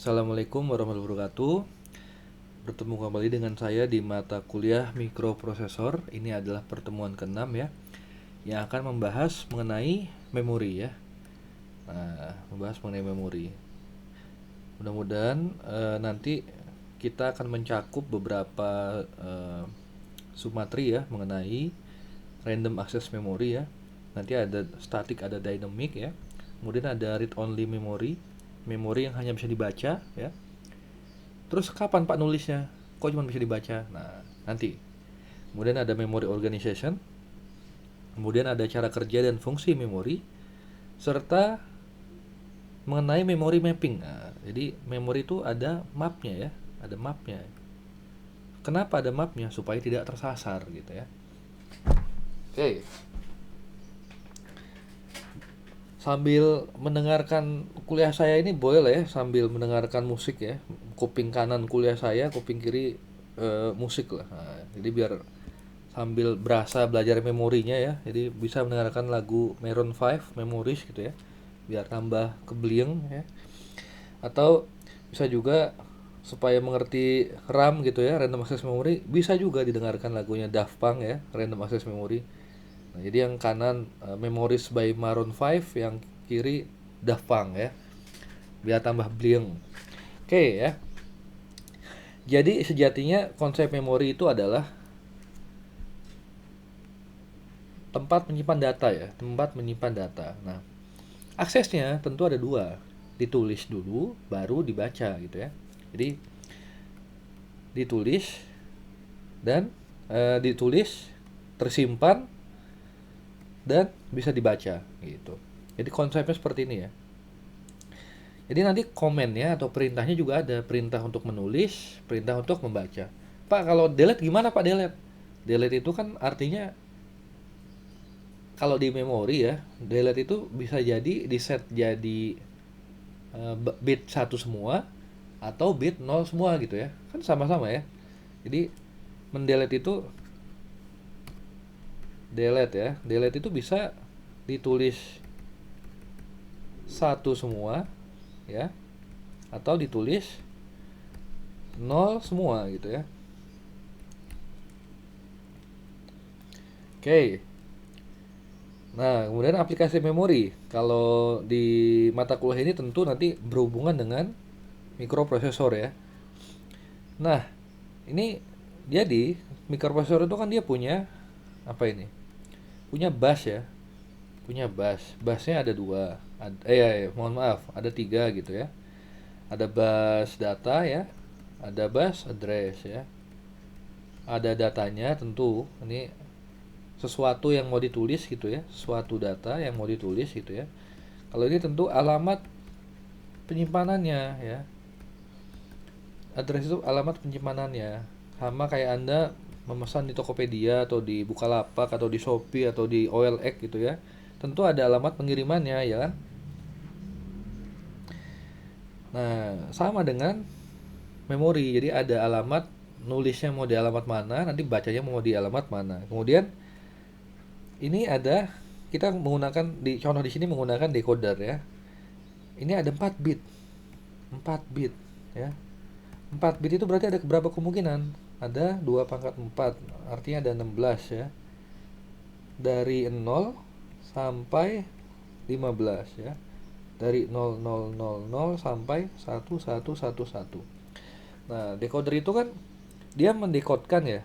Assalamualaikum warahmatullahi wabarakatuh. Bertemu kembali dengan saya di mata kuliah mikroprosesor. Ini adalah pertemuan ke-6 ya, yang akan membahas mengenai memori ya. Membahas mengenai memori. Mudah-mudahan nanti kita akan mencakup beberapa submateri ya mengenai random access memory ya. Nanti ada static, ada dynamic ya. Kemudian ada read only memory, memori yang hanya bisa dibaca ya. Terus kapan Pak nulisnya? Kok cuma bisa dibaca? Nah, nanti. Kemudian ada memory organization. Kemudian ada cara kerja dan fungsi memori serta mengenai memory mapping. Nah, jadi memori itu ada mapnya ya, ada mapnya. Kenapa ada mapnya? Supaya tidak tersasar gitu ya. Oke. Sambil mendengarkan kuliah saya ini boleh lah ya, sambil mendengarkan musik ya. Kuping kanan kuliah saya, kuping kiri musik lah. Nah, jadi biar sambil berasa belajar memorinya ya. Jadi bisa mendengarkan lagu Maroon 5 Memories gitu ya. Biar tambah keblieng ya. Atau bisa juga supaya mengerti RAM gitu ya, Random Access Memory, bisa juga didengarkan lagunya Daft Punk ya, Random Access Memory. Nah, jadi yang kanan Memories by Maroon 5, yang kiri Daft Punk ya. Biar tambah blieng. Oke ya. Jadi sejatinya konsep memori itu adalah tempat menyimpan data ya, tempat menyimpan data. Nah, aksesnya tentu ada dua, ditulis dulu, baru dibaca gitu ya. Jadi ditulis dan ditulis, tersimpan dan bisa dibaca gitu. Jadi konsepnya seperti ini ya. Jadi nanti komennya atau perintahnya juga ada, perintah untuk menulis, perintah untuk membaca. Pak, kalau delete gimana Pak delete? Delete itu kan artinya kalau di memori ya, delete itu bisa jadi di set jadi bit 1 semua atau bit 0 semua gitu ya. Kan sama-sama ya. Jadi mendelete itu delete ya. Delete itu bisa ditulis 1 semua ya, atau ditulis 0 semua gitu ya. Oke. Nah, kemudian aplikasi memori. Kalau di mata kuliah ini tentu nanti berhubungan dengan mikroprosesor ya. Nah, ini jadi mikroprosesor itu kan dia punya apa ini? Punya bus ya. Punya bus. Busnya ada dua. Mohon maaf, ada tiga gitu ya. Ada bus data ya, ada bus address ya. Ada datanya tentu. Ini sesuatu yang mau ditulis gitu ya, suatu data yang mau ditulis gitu ya. Kalau ini tentu alamat penyimpanannya ya. Address itu alamat penyimpanannya. Sama kayak Anda memesan di Tokopedia atau di Bukalapak atau di Shopee atau di OLX gitu ya. Tentu ada alamat pengirimannya ya kan. Nah, sama dengan memori. Jadi ada alamat nulisnya mau di alamat mana, nanti bacanya mau di alamat mana. Kemudian ini ada kita menggunakan di contoh di sini menggunakan decoder ya. Ini ada 4 bit. 4 bit ya. 4 bit itu berarti ada berapa kemungkinan? Ada 2 pangkat 4, artinya ada 16 ya. Dari 0 sampai 15 ya. Dari 0000 sampai 1111. Nah, decoder itu kan dia mendekodkan ya.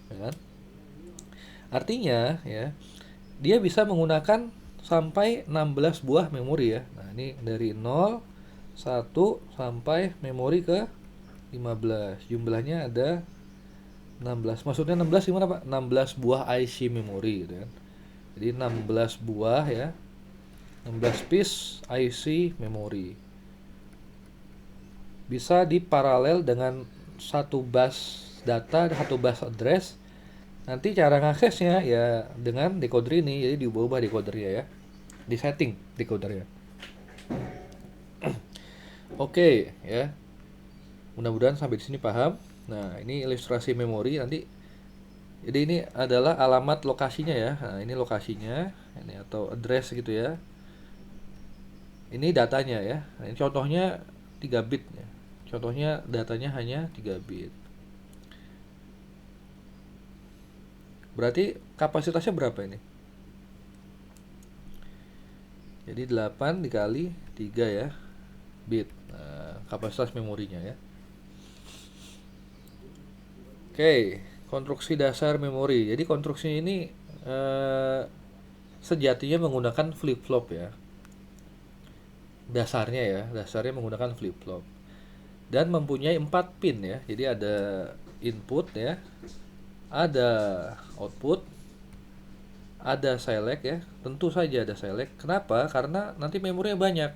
Ya kan? Artinya ya, dia bisa menggunakan sampai 16 buah memori ya. Nah, ini dari 0, 1 sampai memori ke 15. Jumlahnya ada 16. Maksudnya 16 gimana, Pak? 16 buah IC memori gitu kan. Jadi 16 buah ya. 16 piece IC memori. Bisa diparalel dengan satu bus data, satu bus address. Nanti cara ngaksesnya ya dengan decoder ini, jadi diubah-ubah decodernya ya, di setting decodernya. Oke ya, mudah-mudahan sampai di sini paham. Nah, ini ilustrasi memori nanti. Jadi ini adalah alamat lokasinya ya. Nah, ini lokasinya, ini atau address gitu ya. Ini datanya ya. Nah, ini contohnya 3 bit ya. Contohnya datanya hanya 3 bit. Berarti kapasitasnya berapa ini? Jadi 8 dikali 3 ya bit. Nah, kapasitas memorinya ya. Oke, konstruksi dasar memori. Jadi konstruksi ini sejatinya menggunakan flip-flop ya. Dasarnya menggunakan flip-flop. Dan mempunyai 4 pin ya. Jadi ada input ya, ada output, ada select ya. Tentu saja ada select. Kenapa? Karena nanti memorinya banyak.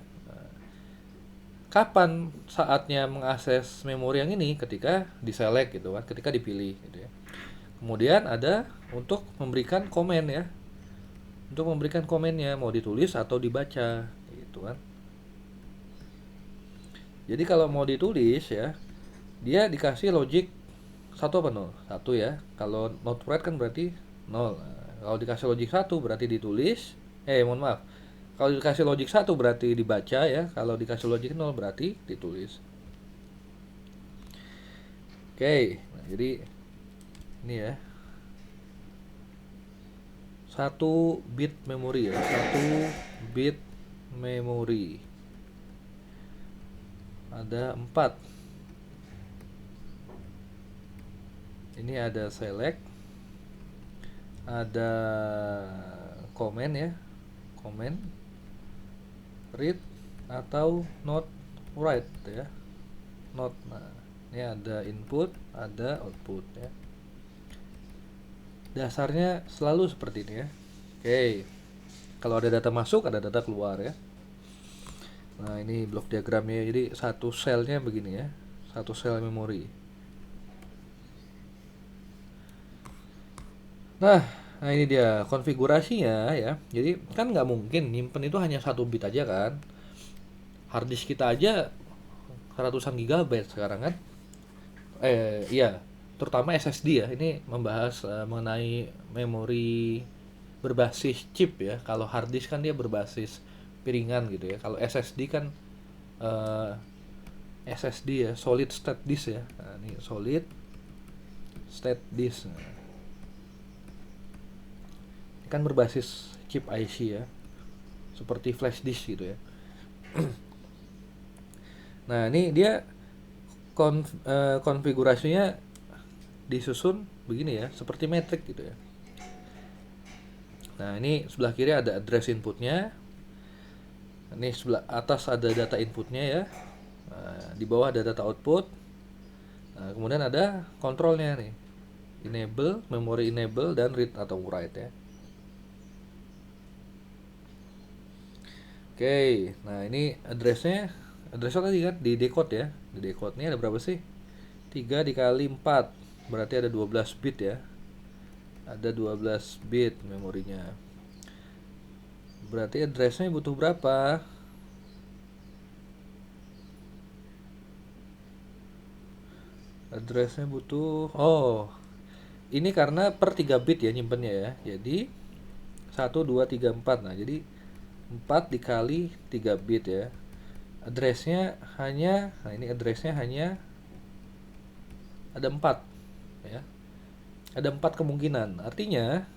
Kapan saatnya mengakses memori yang ini? Ketika diselect gitu kan, ketika dipilih gitu ya. Kemudian ada untuk memberikan komen ya, untuk memberikan komennya mau ditulis atau dibaca gitu kan. Jadi kalau mau ditulis ya, dia dikasih logic 1 apa 0? 1 ya. Kalau not write kan berarti 0. Nah, kalau dikasih logic 1 berarti ditulis. Mohon maaf. Kalau dikasih logic 1 berarti dibaca ya. Kalau dikasih logic 0 berarti ditulis. Oke, nah, jadi ini ya. 1 bit memori ya. 1 bit memori. Ada 4. Ini ada select, ada comment ya, comment, read atau not write ya, not. Nah, ini ada input, ada output ya. Dasarnya selalu seperti ini ya. Oke, kalau ada data masuk, ada data keluar ya. Nah, ini blok diagramnya. Jadi satu selnya begini ya, satu sel memori. Nah ini dia konfigurasinya ya. Jadi kan nggak mungkin nyimpen itu hanya 1 bit aja kan. Harddisk kita aja ratusan gigabyte sekarang kan. Iya, terutama SSD ya. Ini membahas mengenai memori berbasis chip ya. Kalau harddisk kan dia berbasis piringan gitu ya. Kalau SSD kan SSD ya, solid state disk ya. Nah, ini solid state disk. Nah, kan berbasis chip IC ya, seperti flash disk gitu ya. Nah ini dia konfigurasinya disusun begini ya, seperti metrik gitu ya. Nah ini sebelah kiri ada address inputnya, ini sebelah atas ada data inputnya ya. Nah, di bawah ada data output. Nah, kemudian ada kontrolnya nih, enable, memory enable, dan read atau write ya. Oke, nah ini addressnya tadi kan di decode ya. Di decode ini ada berapa sih? 3 dikali 4, berarti ada 12 bit ya. Ada 12 bit memorinya. Berarti addressnya butuh berapa? Addressnya butuh, ini karena per 3 bit ya nyimpennya ya. Jadi 1, 2, 3, 4. Nah jadi 4 dikali 3 bit ya. Addressnya hanya, nah ini addressnya hanya ada 4 ya. Ada 4 kemungkinan. Artinya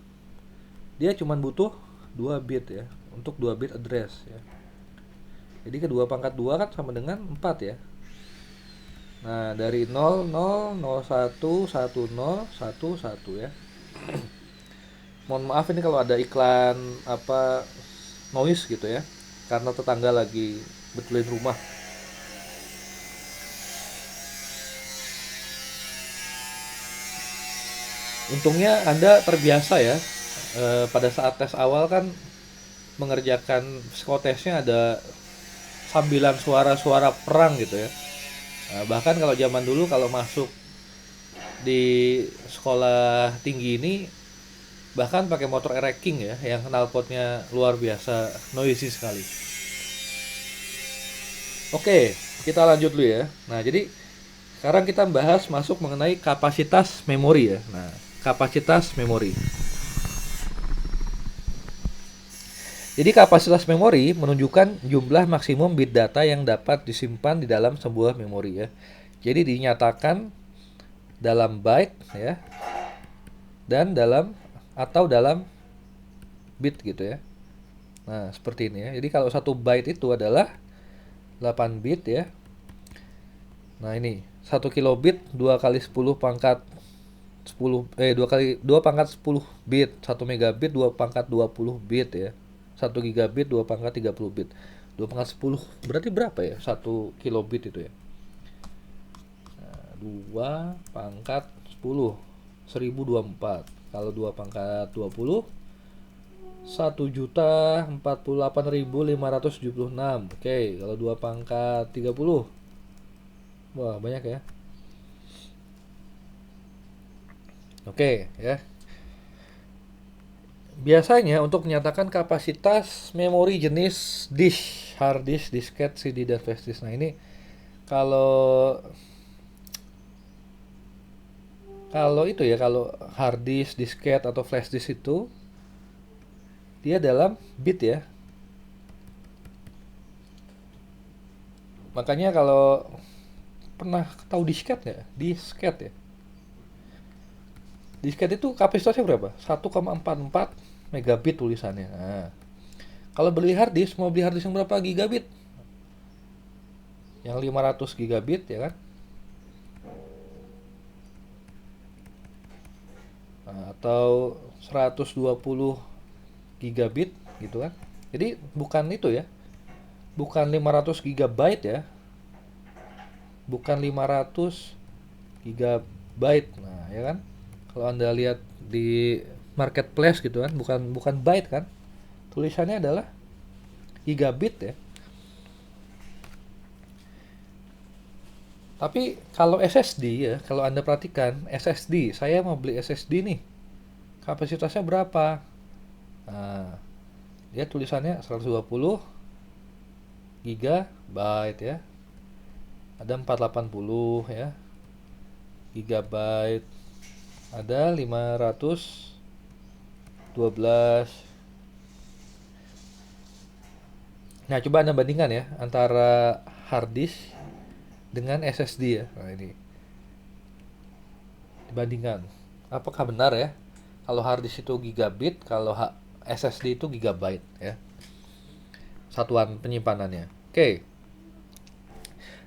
dia cuma butuh 2 bit ya, untuk 2 bit address ya. Jadi kedua pangkat 2 kan sama dengan 4 ya. Nah dari 0, 0, 01, 10, 11 ya. Mohon maaf ini kalau ada iklan apa noise gitu ya, karena tetangga lagi betulin rumah. Untungnya Anda terbiasa ya, pada saat tes awal kan mengerjakan psikotesnya ada sambilan suara-suara perang gitu ya. Nah, bahkan kalau zaman dulu kalau masuk di sekolah tinggi ini bahkan pakai motor ereking ya, yang knalpotnya luar biasa noisy sekali. Oke, kita lanjut dulu ya. Nah jadi sekarang kita bahas masuk mengenai kapasitas memori ya. Nah kapasitas memori. Jadi kapasitas memori menunjukkan jumlah maksimum bit data yang dapat disimpan di dalam sebuah memori ya. Jadi dinyatakan dalam byte ya dan dalam bit gitu ya. Nah, seperti ini ya. Jadi kalau 1 byte itu adalah 8 bit ya. Nah, ini 1 kilobit 2 kali 10 pangkat 2 pangkat 10 bit. 1 megabit 2 pangkat 20 bit ya. 1 gigabit 2 pangkat 30 bit. 2 pangkat 10 berarti berapa ya? 1 kilobit itu ya. Nah, 2 pangkat 10 1024. Kalau 2 pangkat 20 1.048.576. Oke, kalau 2 pangkat 30. Wah, banyak ya. Oke, ya. Biasanya untuk menyatakan kapasitas memori jenis disk, hard disk, disket, CD dan flash disk. Nah, ini kalau kalau itu ya, kalau hard disk, disket atau flash disk itu dia dalam bit ya. Makanya kalau pernah tahu disket nggak? Disket ya. Disket itu kapasitasnya berapa? 1,44 megabit tulisannya. Nah, kalau beli hard disk, mau beli hard disk yang berapa gigabit? Yang 500 gigabit ya kan? Nah, atau 120 gigabit gitu kan? Jadi bukan itu ya. Bukan 500 gigabyte ya. Bukan 500 gigabyte. Nah, ya kan? Kalau Anda lihat di marketplace gitu kan, bukan bukan byte kan? Tulisannya adalah gigabit ya. Tapi kalau SSD ya, kalau Anda perhatikan SSD, saya mau beli SSD nih. Kapasitasnya berapa? Nah, dia tulisannya 120 gigabyte ya. Ada 480 ya. Gigabyte. Ada 512. Nah, coba Anda bandingkan ya antara hard disk dengan SSD ya. Nah, ini dibandingkan. Apakah benar ya? Kalau hard disk itu gigabit, kalau SSD itu gigabyte ya. Satuan penyimpanannya. Oke.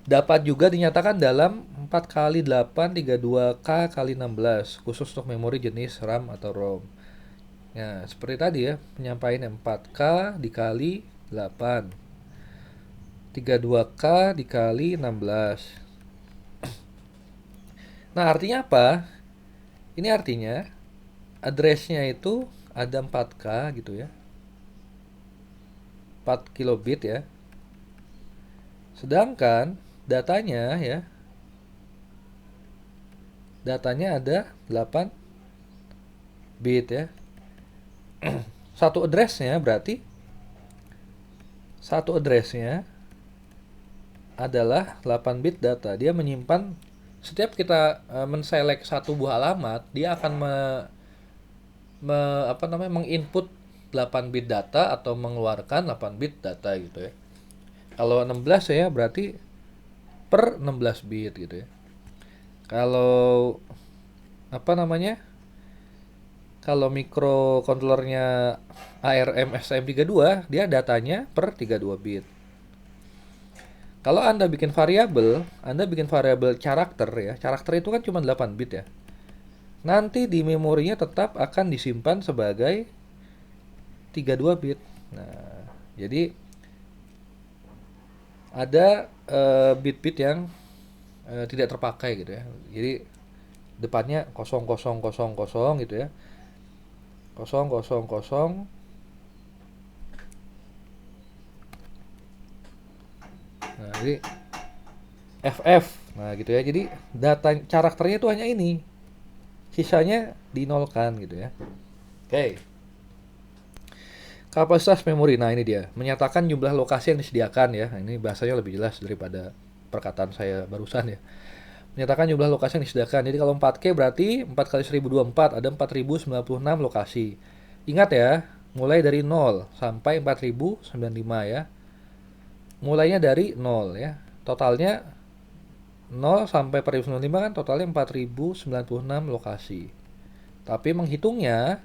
Dapat juga dinyatakan dalam 4 kali 8 32K kali 16 khusus untuk memori jenis RAM atau ROM. Ya, seperti tadi ya, penyampaiannya 4K dikali 8. 32K dikali 16. Nah, artinya apa? Ini artinya addressnya itu ada 4K gitu ya. 4 kilobit ya. Sedangkan datanya ya, datanya ada 8 bit ya. Satu addressnya berarti satu addressnya adalah 8 bit data. Dia menyimpan setiap kita menselect satu buah alamat, dia akan menginput 8 bit data atau mengeluarkan 8 bit data gitu ya. Kalau 16 ya berarti per 16 bit gitu ya. Kalau kalau microcontrollernya ARM STM32, dia datanya per 32 bit. Kalau Anda bikin variabel karakter ya. Karakter itu kan cuma 8 bit ya. Nanti di memorinya tetap akan disimpan sebagai 32 bit. Nah, jadi ada bit-bit yang tidak terpakai gitu ya. Jadi depannya 0000 gitu ya. 000. Nah, jadi FF. Nah, gitu ya. Jadi data karakternya itu hanya ini. Sisanya dinolkan gitu ya. Oke. Kapasitas memori. Nah, ini dia. Menyatakan jumlah lokasi yang disediakan ya. Nah, ini bahasanya lebih jelas daripada perkataan saya barusan ya. Menyatakan jumlah lokasi yang disediakan. Jadi kalau 4K berarti 4 kali 1024 ada 4096 lokasi. Ingat ya, mulai dari 0 sampai 4095 ya. Mulainya dari 0 ya. Totalnya 0 sampai 4095 kan totalnya 4096 lokasi. Tapi menghitungnya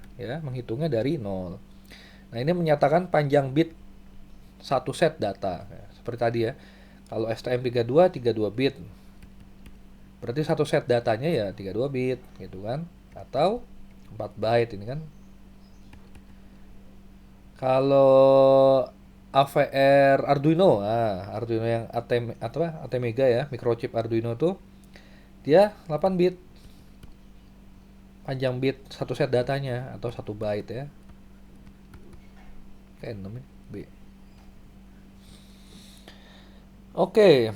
dari 0. Nah, ini menyatakan panjang bit satu set data. Ya, seperti tadi ya. Kalau STM32 32 bit. Berarti satu set datanya ya 32 bit gitu kan. Atau 4 byte ini kan. Kalau AVR Arduino, Arduino yang ATmega ya, microchip Arduino tuh dia 8 bit panjang bit satu set datanya atau 1 byte ya. Kayak 6 ya, B. Oke,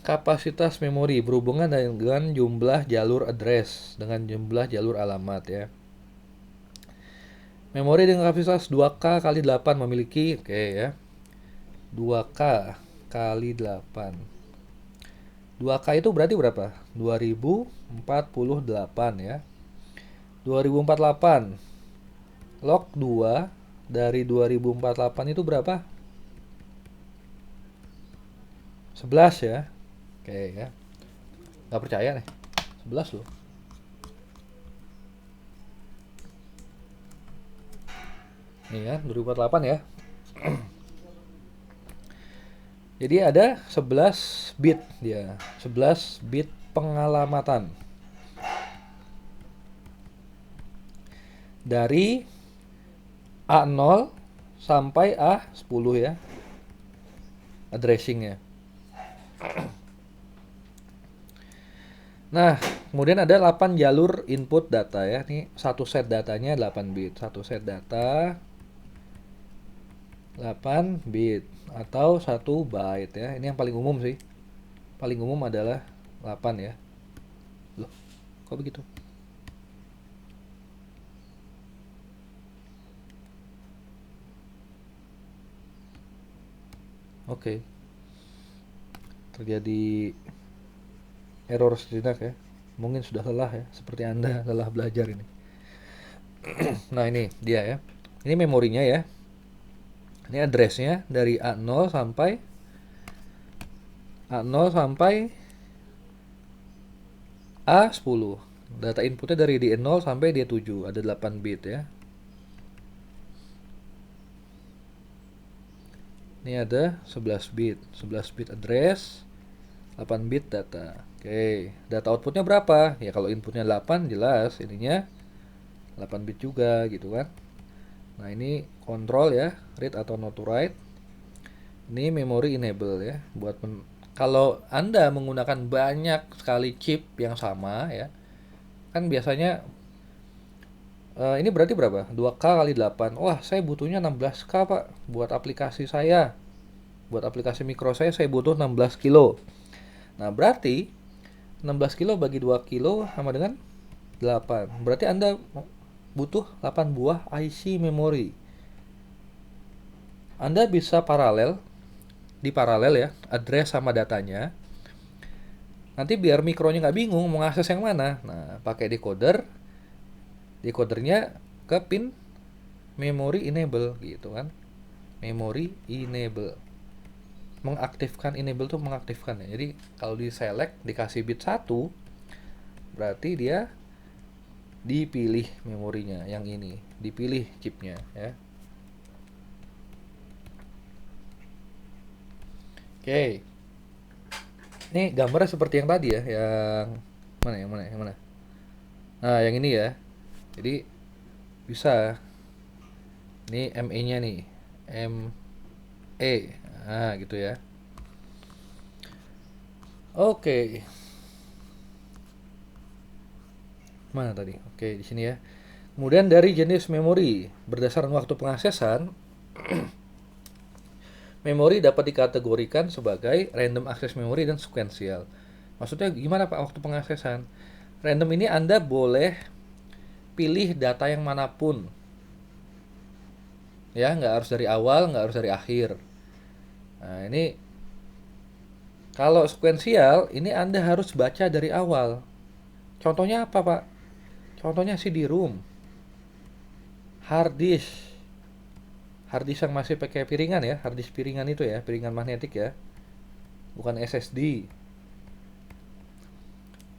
kapasitas memori berhubungan dengan jumlah jalur address, dengan jumlah jalur alamat ya. Memori dengan kapasitas 2K kali 8 memiliki, oke ya, 2K kali 8. 2K itu berarti berapa? 2048 ya. 2048 log 2 dari 2048 itu berapa? 11 ya. Oke ya. Nggak percaya nih. 11 loh. Nih ya, 2048 ya. Jadi ada 11 bit dia. 11 bit pengalamatan. Dari A0 sampai A10 ya. Addressingnya. Nah, kemudian ada 8 jalur input data ya. Ini satu set datanya 8 bit. Satu set data 8 bit atau 1 byte ya. Ini yang paling umum sih. Paling umum adalah 8 ya. Loh, kok begitu? Oke. Terjadi error sejenak ya. Mungkin sudah lelah ya, seperti Anda lelah belajar ini. Nah, ini dia ya. Ini memorinya ya. Ini addressnya dari A0 sampai A10. Data inputnya dari D0 sampai D7. Ada 8 bit ya. Ini ada 11 bit. 11 bit address, 8 bit data. Oke, data outputnya berapa? Ya kalau inputnya 8 jelas ininya 8 bit juga gitu kan. Nah, ini kontrol ya, read atau not to write. Ini memory enable ya, buat kalau Anda menggunakan banyak sekali chip yang sama ya. Kan biasanya ini berarti berapa? 2K kali 8. Wah, saya butuhnya 16K, Pak, buat aplikasi saya. Buat aplikasi mikro saya butuh 16 kilo. Nah, berarti 16 kilo bagi 2 kilo sama dengan 8. Berarti Anda butuh 8 buah IC memori. Anda bisa di paralel ya, address sama datanya. Nanti biar mikronya nggak bingung mau ngakses yang mana. Nah, pakai decoder. Decodernya ke pin memory enable gitu kan. Memory enable. Mengaktifkan enable tuh mengaktifkan ya. Jadi kalau di select dikasih bit 1 berarti dia dipilih memorinya yang ini, dipilih chipnya ya. Oke. Ini gambarnya seperti yang tadi ya, yang mana? Nah, yang ini ya. Jadi bisa ini ME-nya nih. ME. Nah, gitu ya. Oke. Mana tadi? Oke, di sini ya. Kemudian dari jenis memori, berdasarkan waktu pengaksesan, memori dapat dikategorikan sebagai random access memory dan sequential. Maksudnya gimana Pak waktu pengaksesan? Random ini Anda boleh pilih data yang manapun. Ya, nggak harus dari awal, nggak harus dari akhir. Nah, ini kalau sequential, ini Anda harus baca dari awal. Contohnya apa, Pak? Contohnya CD-ROM, hard disk, harddisk yang masih pakai piringan ya, harddisk piringan itu ya, piringan magnetik ya, bukan SSD.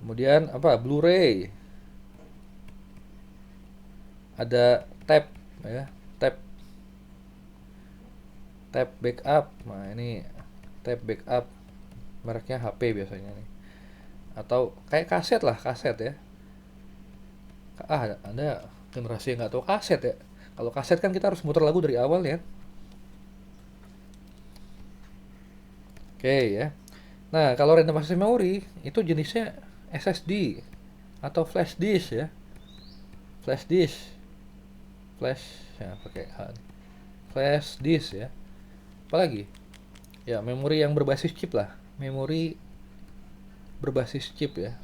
Kemudian apa? Blu-ray. Ada tab ya, tab backup. Nah, ini tab backup mereknya HP biasanya nih. Atau kayak kaset lah, kaset ya. Ada generasi yang nggak tahu kaset ya. Kalau kaset kan kita harus muter lagu dari awal ya. Oke ya. Nah, kalau random access memory itu jenisnya SSD atau flash disk ya. Flash disk. Flash ya pakai flash disk ya. Apalagi? Ya, memori yang berbasis chip lah. Memori berbasis chip ya.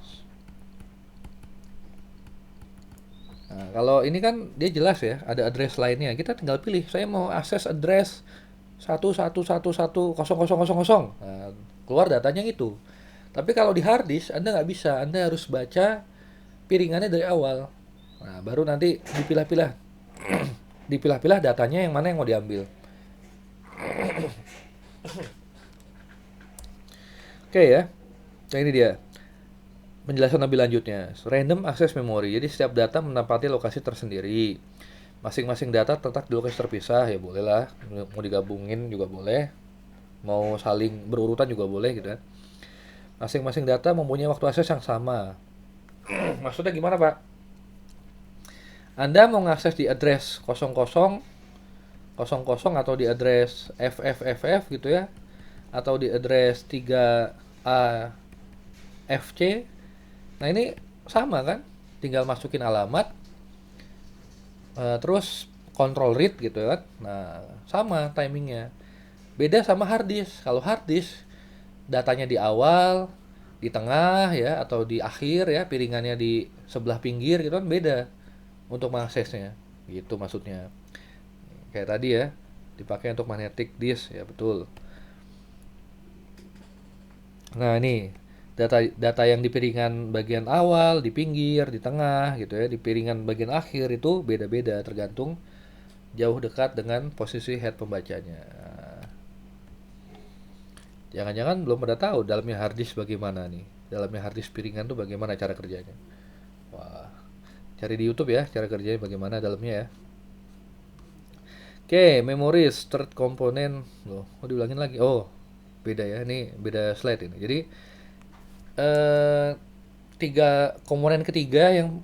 Nah, kalau ini kan dia jelas ya, ada address lainnya. Kita tinggal pilih, saya mau akses address 1111000. Nah, keluar datanya itu. Tapi kalau di hard disk Anda nggak bisa, Anda harus baca piringannya dari awal. Nah, baru nanti dipilah-pilah. Dipilah-pilah datanya yang mana yang mau diambil. Oke ya. Nah, ini dia penjelasan lebih lanjutnya. Random access memory. Jadi setiap data menempati lokasi tersendiri. Masing-masing data terletak di lokasi terpisah, ya bolehlah. Mau digabungin juga boleh. Mau saling berurutan juga boleh gitu kan. Masing-masing data mempunyai waktu akses yang sama. Maksudnya gimana, Pak? Anda mau ngakses di address 0000 atau di address FFFF gitu ya. Atau di address 3A FC. Nah, ini sama kan? Tinggal masukin alamat, terus control read gitu kan. Nah, sama timingnya. Beda sama hard disk. Kalau hard disk datanya di awal, di tengah ya, atau di akhir ya, piringannya di sebelah pinggir gitu kan, beda untuk mengaksesnya. Gitu maksudnya. Kayak tadi ya, dipakai untuk magnetic disk ya, betul. Nah, ini data yang di piringan bagian awal, di pinggir, di tengah gitu ya, di piringan bagian akhir itu beda-beda tergantung jauh dekat dengan posisi head pembacanya. Jangan-jangan belum pada tahu dalamnya hard disk bagaimana nih. Dalamnya hard disk piringan tuh bagaimana cara kerjanya. Wah, cari di YouTube ya cara kerjanya bagaimana dalamnya ya. Oke, memories third component. Loh, mau diulangin lagi. Oh, beda ya. Ini beda slide ini. Jadi tiga komponen ketiga yang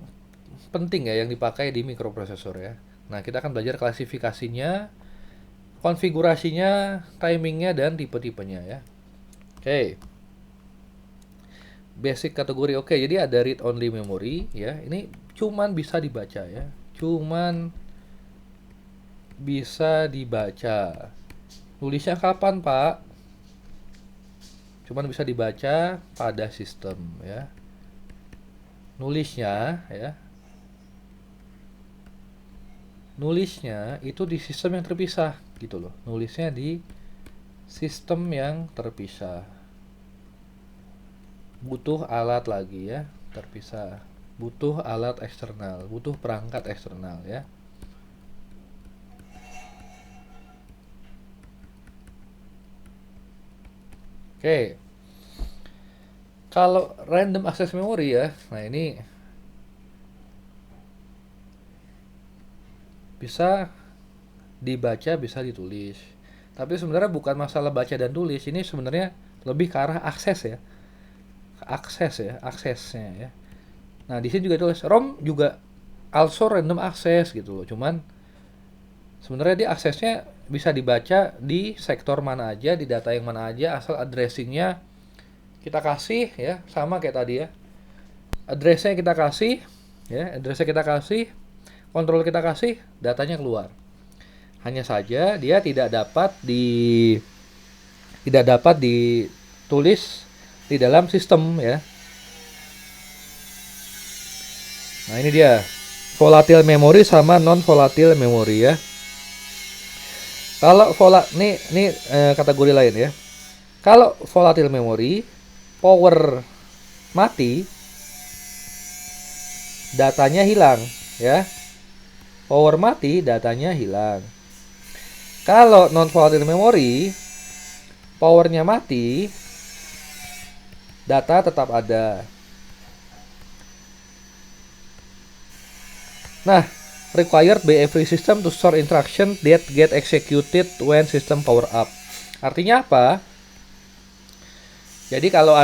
penting ya yang dipakai di mikroprosesor ya. Nah, kita akan belajar klasifikasinya, konfigurasinya, timingnya, dan tipe-tipenya ya. Oke. Basic kategori. Oke, jadi ada read only memory ya. Ini cuman bisa dibaca ya. Cuman bisa dibaca. Nulisnya kapan, Pak? Cuman bisa dibaca pada sistem ya. Nulisnya ya. Nulisnya itu di sistem yang terpisah gitu loh. Nulisnya di sistem yang terpisah. Butuh alat lagi ya, terpisah. Butuh alat eksternal, butuh perangkat eksternal ya. Oke. Kalau random access memory ya, nah ini bisa dibaca, bisa ditulis. Tapi sebenarnya bukan masalah baca dan tulis, ini sebenarnya lebih ke arah akses ya. Aksesnya ya. Nah, di sini juga tulis ROM juga also random access gitu loh. Cuman sebenarnya dia aksesnya bisa dibaca di sektor mana aja, di data yang mana aja, asal addressingnya kita kasih ya, sama kayak tadi ya. Addressnya kita kasih ya, kontrol kita kasih, datanya keluar. Hanya saja dia tidak dapat ditulis di dalam sistem ya. Nah, ini dia volatile memory sama non volatile memory ya. Kalau ini kategori lain ya. Kalau volatile memory, power mati, datanya hilang ya. Power mati, datanya hilang. Kalau non volatile memory, powernya mati, data tetap ada. Nah, required by every system to store instruction that get executed when system power up. Artinya apa? Jadi kalau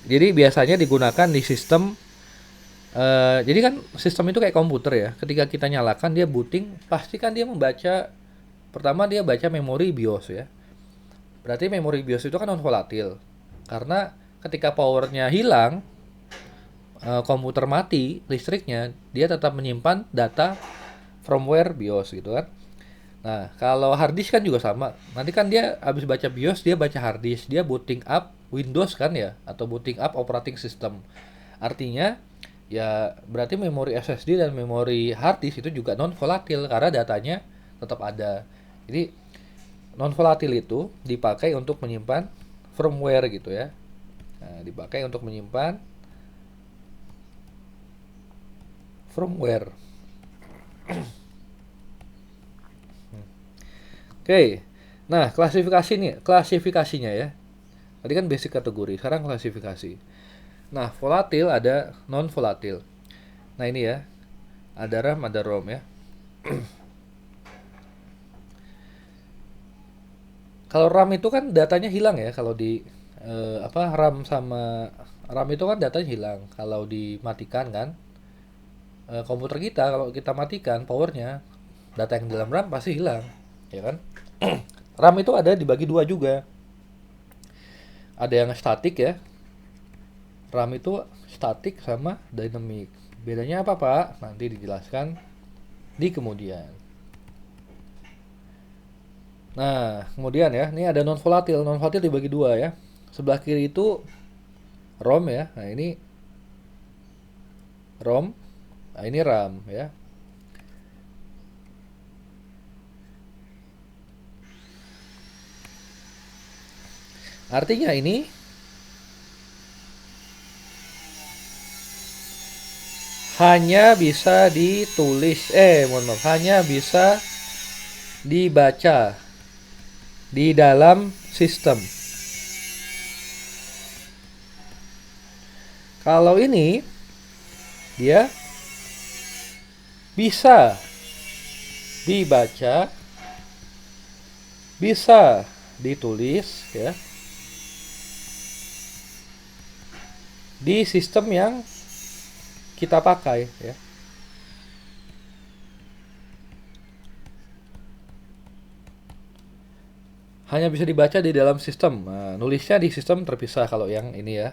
jadi biasanya digunakan di sistem, jadi kan sistem itu kayak komputer ya. Ketika kita nyalakan dia booting, pasti kan dia membaca, pertama dia baca memori BIOS ya. Berarti memori BIOS itu kan non volatil. Karena ketika powernya hilang, komputer mati listriknya, dia tetap menyimpan data firmware BIOS gitu kan. Nah, kalau hard disk kan juga sama. Nanti kan dia habis baca BIOS, dia baca hard disk, dia booting up Windows kan ya, atau booting up operating system. Artinya ya berarti memori SSD dan memori hard disk itu juga non volatil karena datanya tetap ada. Jadi non volatil itu dipakai untuk menyimpan firmware gitu ya. Nah, dipakai untuk menyimpan firmware. Oke. Nah, klasifikasinya ya. Tadi kan basic kategori, sekarang klasifikasi. Nah, volatil ada non volatil. Nah, ini ya. Ada RAM, ada ROM ya. Kalau RAM itu kan datanya hilang ya, kalau di RAM sama RAM itu kan datanya hilang kalau dimatikan kan. Komputer kita kalau kita matikan powernya, data yang di dalam RAM pasti hilang, ya kan? RAM itu ada dibagi dua juga. Ada yang statik ya. RAM itu statik sama dynamic. Bedanya apa, Pak? Nanti dijelaskan di kemudian. Nah, kemudian ya, ini ada non volatil. Non volatil dibagi dua ya. Sebelah kiri itu ROM ya. Nah, ini ROM. Nah, ini RAM ya. Artinya ini hanya bisa ditulis, hanya bisa dibaca di dalam sistem. Kalau ini dia bisa dibaca, bisa ditulis ya di sistem yang kita pakai ya. Hanya bisa dibaca di dalam sistem. Nah, nulisnya di sistem terpisah kalau yang ini ya.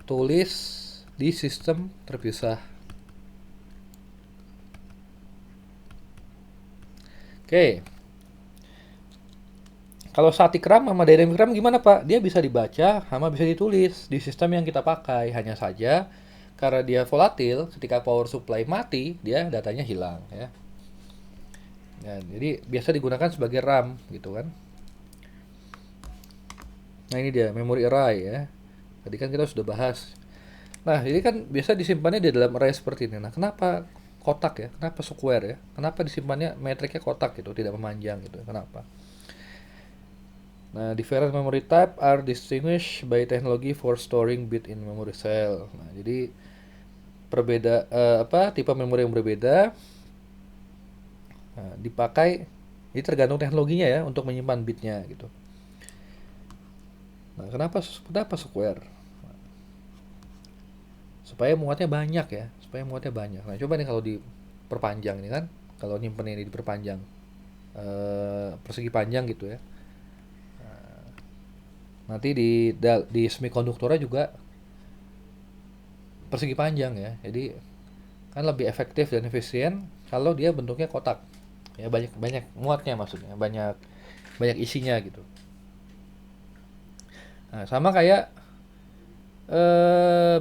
Tulis di sistem terpisah. Oke. Kalau static RAM sama dynamic RAM gimana, Pak? Dia bisa dibaca sama bisa ditulis di sistem yang kita pakai. Hanya saja karena dia volatil, ketika power supply mati, dia datanya hilang ya. Nah, jadi biasa digunakan sebagai RAM gitu kan. Nah, ini dia memory array ya. Tadi kan kita sudah bahas. Nah, ini kan biasa disimpannya di dalam array seperti ini. Nah, kenapa kotak ya? Kenapa square ya? Kenapa disimpannya metriknya kotak gitu, tidak memanjang gitu? Kenapa? Nah, different memory type are distinguished by technology for storing bit in memory cell. Nah, jadi tipe memori yang berbeda dipakai, ini tergantung teknologinya ya untuk menyimpan bitnya gitu. Nah, kenapa square? Supaya muatnya banyak ya, Nah, coba nih kalau diperpanjang ini kan, kalau nyimpen ini diperpanjang, persegi panjang gitu ya. Nanti di semikonduktornya juga persegi panjang ya. Jadi kan lebih efektif dan efisien kalau dia bentuknya kotak. Ya banyak muatnya, maksudnya banyak isinya gitu. Nah, sama kayak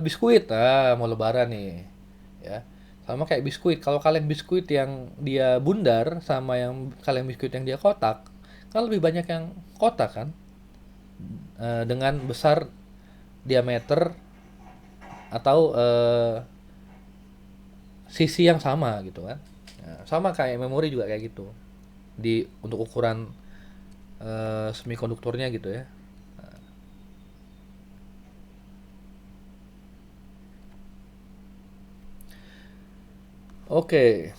biskuit. Mau lebaran nih ya. Sama kayak biskuit, kalau kaleng biskuit yang dia bundar sama yang kaleng biskuit yang dia kotak, kan lebih banyak yang kotak kan, dengan besar diameter atau sisi yang sama gitu kan. Nah, sama kayak memori juga kayak gitu. Untuk ukuran semikonduktornya gitu ya. Oke.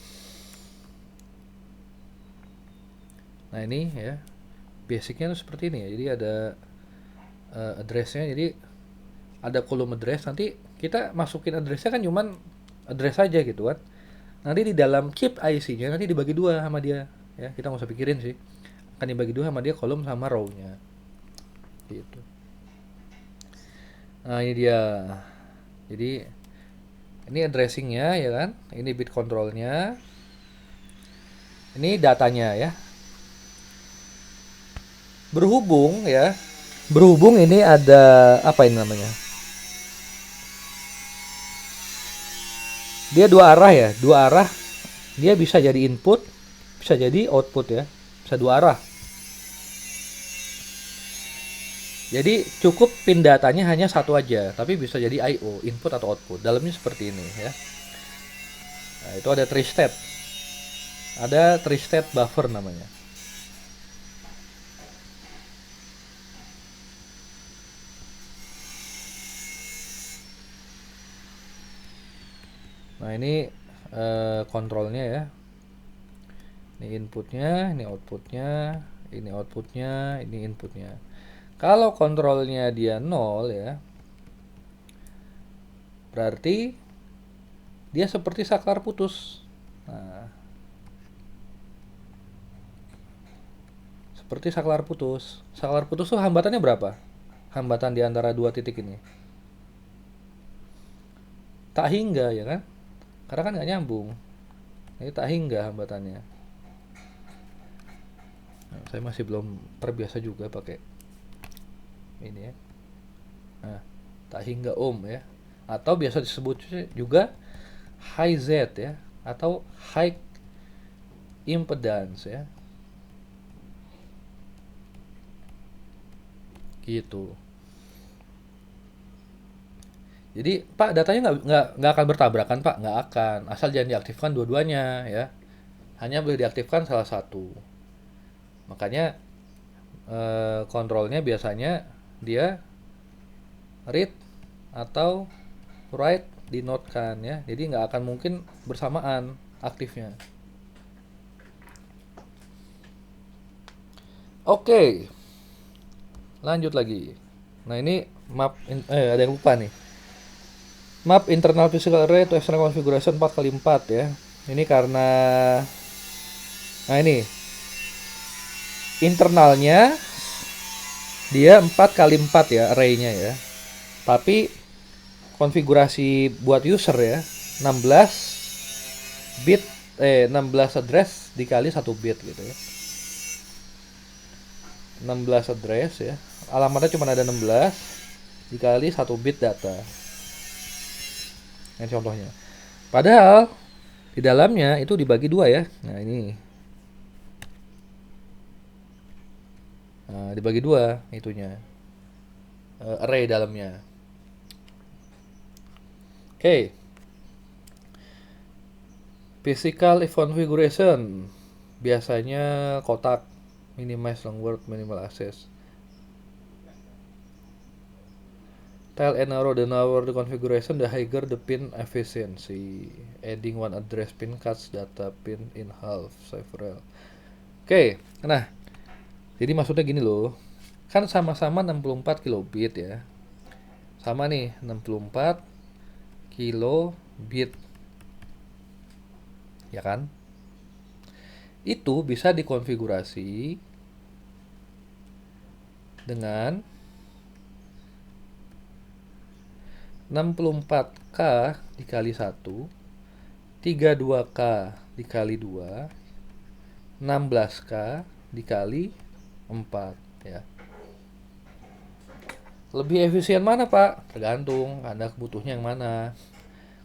Nah, ini ya. Basicnya tuh seperti ini ya. Jadi ada addressnya. Jadi ada kolom address. Nanti kita masukin addressnya kan cuman address aja gitu kan. Nanti di dalam keep IC-nya nanti dibagi dua sama dia. Ya, kita nggak usah pikirin sih. Akan dibagi dua sama dia kolom sama row-nya. Gitu. Nah, ini dia. Jadi ini addressingnya ya kan. Ini bit controlnya. Ini datanya ya. Berhubung ya. Berhubung ini ada apa ini namanya? Dia dua arah ya, dua arah. Dia bisa jadi input, bisa jadi output ya. Bisa dua arah. Jadi cukup pin datanya hanya satu aja, tapi bisa jadi I/O, input atau output. Dalamnya seperti ini ya. Nah, itu ada three state. Ada three state buffer namanya. Nah, ini kontrolnya ya. Ini inputnya, ini outputnya, ini outputnya, ini inputnya. Kalau kontrolnya dia 0 ya, berarti dia seperti saklar putus. Nah, seperti saklar putus. Saklar putus tuh hambatannya berapa? Hambatan di antara dua titik ini. Tak hingga ya kan? Karena kan nggak nyambung. Ini tak hingga hambatannya. Nah, saya masih belum terbiasa juga pakai ini ya. Nah, tak hingga ohm ya. Atau biasa disebut juga high Z ya. Atau high impedance ya. Gitu. Jadi Pak datanya nggak akan bertabrakan Pak, nggak akan. Asal jangan diaktifkan dua-duanya ya. Hanya boleh diaktifkan salah satu. Makanya kontrolnya biasanya dia read atau write dinotekan ya. Jadi nggak akan mungkin bersamaan aktifnya. Oke, lanjut lagi. Nah ini ada yang lupa nih. Map internal physical array to external configuration 4x4 ya. Ini karena ini internalnya dia 4x4 ya arraynya ya. Tapi konfigurasi buat user ya 16 bit 16 address dikali 1 bit gitu ya. 16 address ya. Alamatnya cuma ada 16 dikali 1 bit data. Ini contohnya. Padahal di dalamnya itu dibagi dua ya. Nah, ini. Nah, dibagi dua itunya. Array dalamnya. Oke. Physical configuration. Biasanya kotak, minimize long word, minimal access. Tile and narrow the narrower the configuration, the higher the pin efficiency. Adding one address pin cuts data pin in half several. Oke, nah jadi maksudnya gini loh, kan sama-sama 64 kilobit ya, sama nih 64 kilobit, ya kan? Itu bisa dikonfigurasi dengan 64K dikali 1, 32K dikali 2, 16K dikali 4 ya. Lebih efisien mana Pak? Tergantung Anda butuhnya yang mana.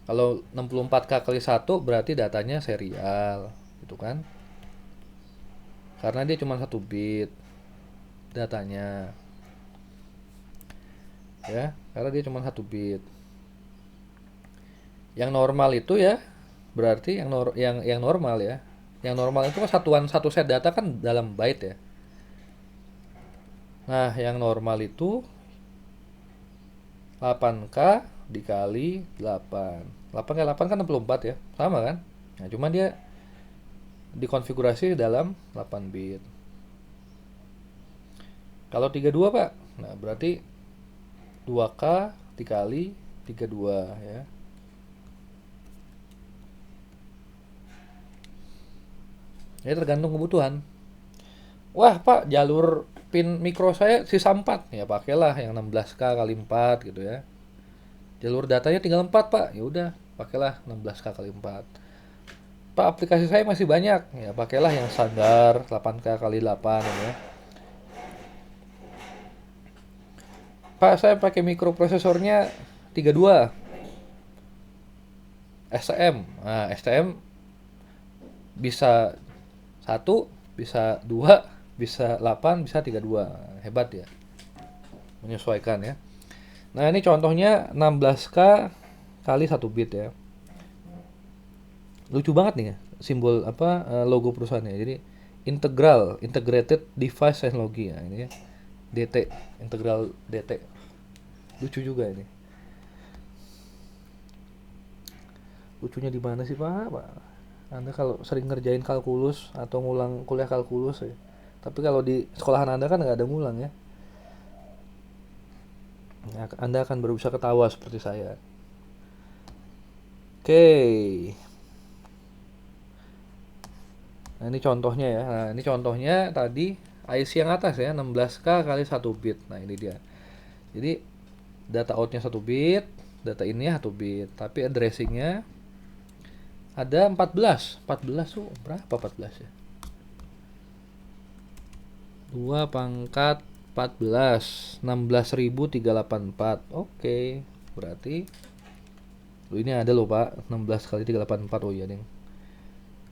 Kalau 64K kali 1 berarti datanya serial gitu kan. Karena dia cuma 1 bit datanya. Ya, karena dia cuma 1 bit. Yang normal itu ya Berarti yang normal ya. Yang normal itu kan satuan satu set data kan dalam byte ya. Nah, yang normal itu 8K dikali 8. 8 kali 8 kan 64 ya. Sama kan? Nah, cuman dia dikonfigurasi dalam 8 bit. Kalau 32, Pak. Nah, berarti 2K dikali 32 ya. Ini tergantung kebutuhan. Wah, Pak, jalur pin mikro saya sisa 4. Ya, pakailah yang 16K kali 4 gitu ya. Jalur datanya tinggal 4, Pak. Ya udah, pakailah 16K kali 4. Pak, aplikasi saya masih banyak. Ya, pakailah yang standar 8K kali 8 ya. Pak, saya pakai mikroprosesornya 32 STM. Nah, STM bisa 1, bisa 2, bisa 8, bisa 32. Hebat ya. Menyesuaikan ya. Nah, ini contohnya 16K kali 1 bit ya. Lucu banget nih ya, simbol apa logo perusahaannya. Jadi Integrated Device Technology ya ini ya. DT, Integral DT. Lucu juga ini. Lucunya di mana sih, Pak? Pak? Anda kalau sering ngerjain kalkulus atau ngulang kuliah kalkulus ya. Tapi kalau di sekolahan Anda kan nggak ada ngulang ya. Anda akan baru bisa ketawa seperti saya. Oke. Nah, ini contohnya ya. Nah, ini contohnya tadi IC yang atas ya, 16K kali 1 bit. Nah, ini dia. Jadi data outnya 1 bit, data innya 1 bit, tapi addressingnya ada 14. 14 tuh berapa 14 ya? 2 pangkat 14, 16.384. Oke, berarti ini ada loh Pak, 16 kali 384. Oh iya nih.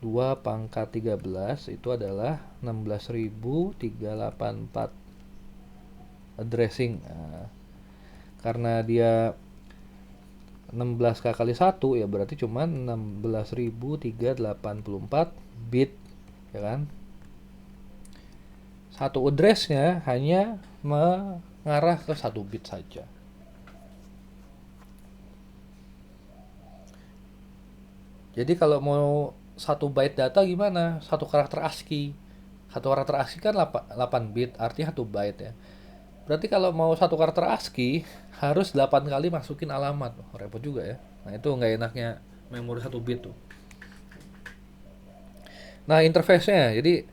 2 pangkat 13 itu adalah 16.384 addressing. Nah, karena dia 16K kali 1 ya berarti cuma 16.384 bit ya kan. Satu addressnya hanya mengarah ke 1 bit saja. Jadi kalau mau 1 byte data gimana? Satu karakter ASCII. Satu karakter ASCII kan 8 bit, artinya 1 byte ya. Berarti kalau mau satu karakter ASCII harus 8 kali masukin alamat. Oh, repot juga ya. Nah, itu nggak enaknya memori 1 bit tuh. Nah, interface-nya. Jadi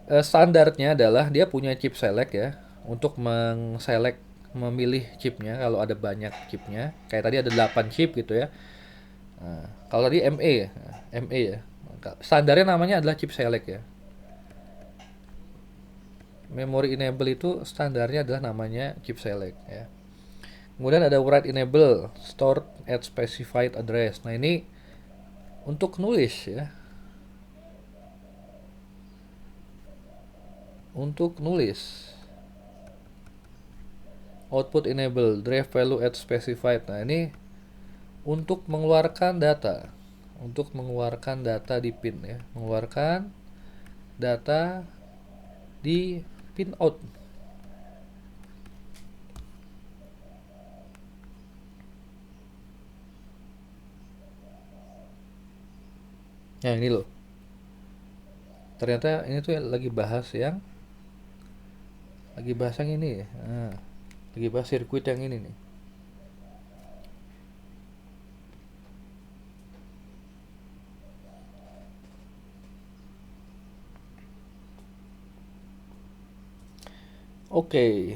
standarnya adalah dia punya chip select ya untuk memilih chipnya kalau ada banyak chipnya. Kayak tadi ada 8 chip gitu ya. Nah, kalau tadi ME ya. ME ya. Standarnya namanya adalah chip select ya. Memory enable itu standarnya adalah namanya chip select ya. Kemudian ada write enable, stored at specified address. Nah, ini untuk nulis ya. Untuk nulis. Output enable, drive value at specified. Nah, ini untuk mengeluarkan data. Untuk mengeluarkan data di pin ya. Mengeluarkan data di pin out. Nah, ini loh. Ternyata ini tuh lagi bahas yang ini ya. Nah, lagi bahas sirkuit yang ini nih. Oke.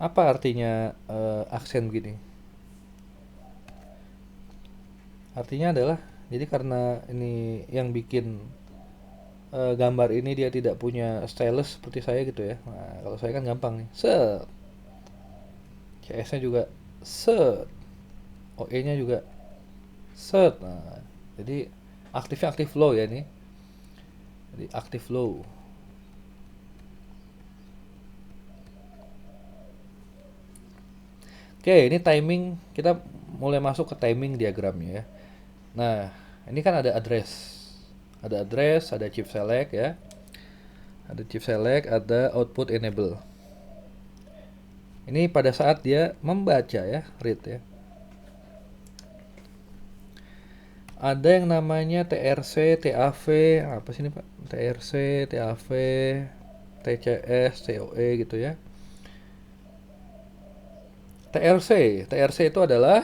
Apa artinya aksen gini? Artinya adalah jadi karena ini yang bikin gambar ini dia tidak punya stylus seperti saya gitu ya. Nah, kalau saya kan gampang nih. Set. CS-nya juga set. OE-nya juga set. Nah, jadi aktifnya aktif low ya nih. Jadi aktif low. Oke, ini timing, kita mulai masuk ke timing diagramnya ya. Nah, ini kan ada address. Ada address, ada chip select ya. Ada chip select, ada output enable. Ini pada saat dia membaca ya, read ya. Ada yang namanya TRC, TAV, apa sih ini Pak? TRC, TAV, TCS, COE gitu ya. TRC itu adalah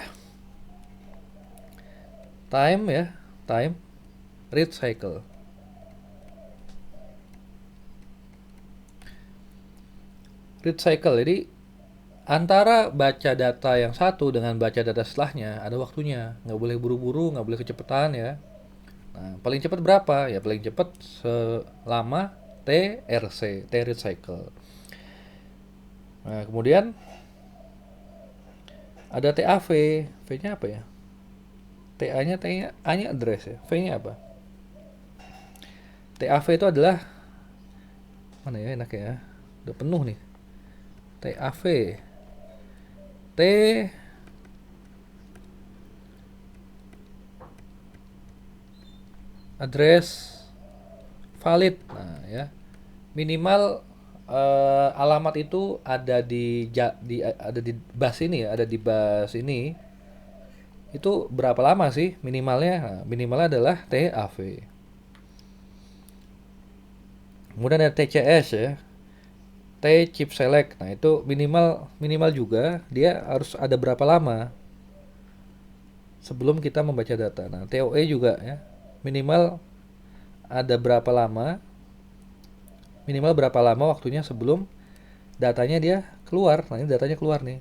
time ya, time read cycle. Read cycle, jadi antara baca data yang satu dengan baca data setelahnya ada waktunya, nggak boleh buru-buru, nggak boleh kecepatan ya. Nah, paling cepat berapa? Ya paling cepat selama TRC, T read cycle. Nah, kemudian ada TAV, V-nya apa ya? TA-nya, T-nya, A-nya address ya. V-nya apa? TAV itu adalah mana ya enak ya? Udah penuh nih. TAV. T address valid. Nah, ya. Minimal alamat itu ada ada di bus ini ya, ada di bus ini. Itu berapa lama sih minimalnya? Nah, minimalnya adalah TAV. Kemudian ada TCS ya. T chip select. Nah, itu minimal minimal juga dia harus ada berapa lama sebelum kita membaca data. Nah, TOE juga ya. Minimal ada berapa lama? Minimal berapa lama waktunya sebelum datanya dia keluar. Nah, ini datanya keluar nih.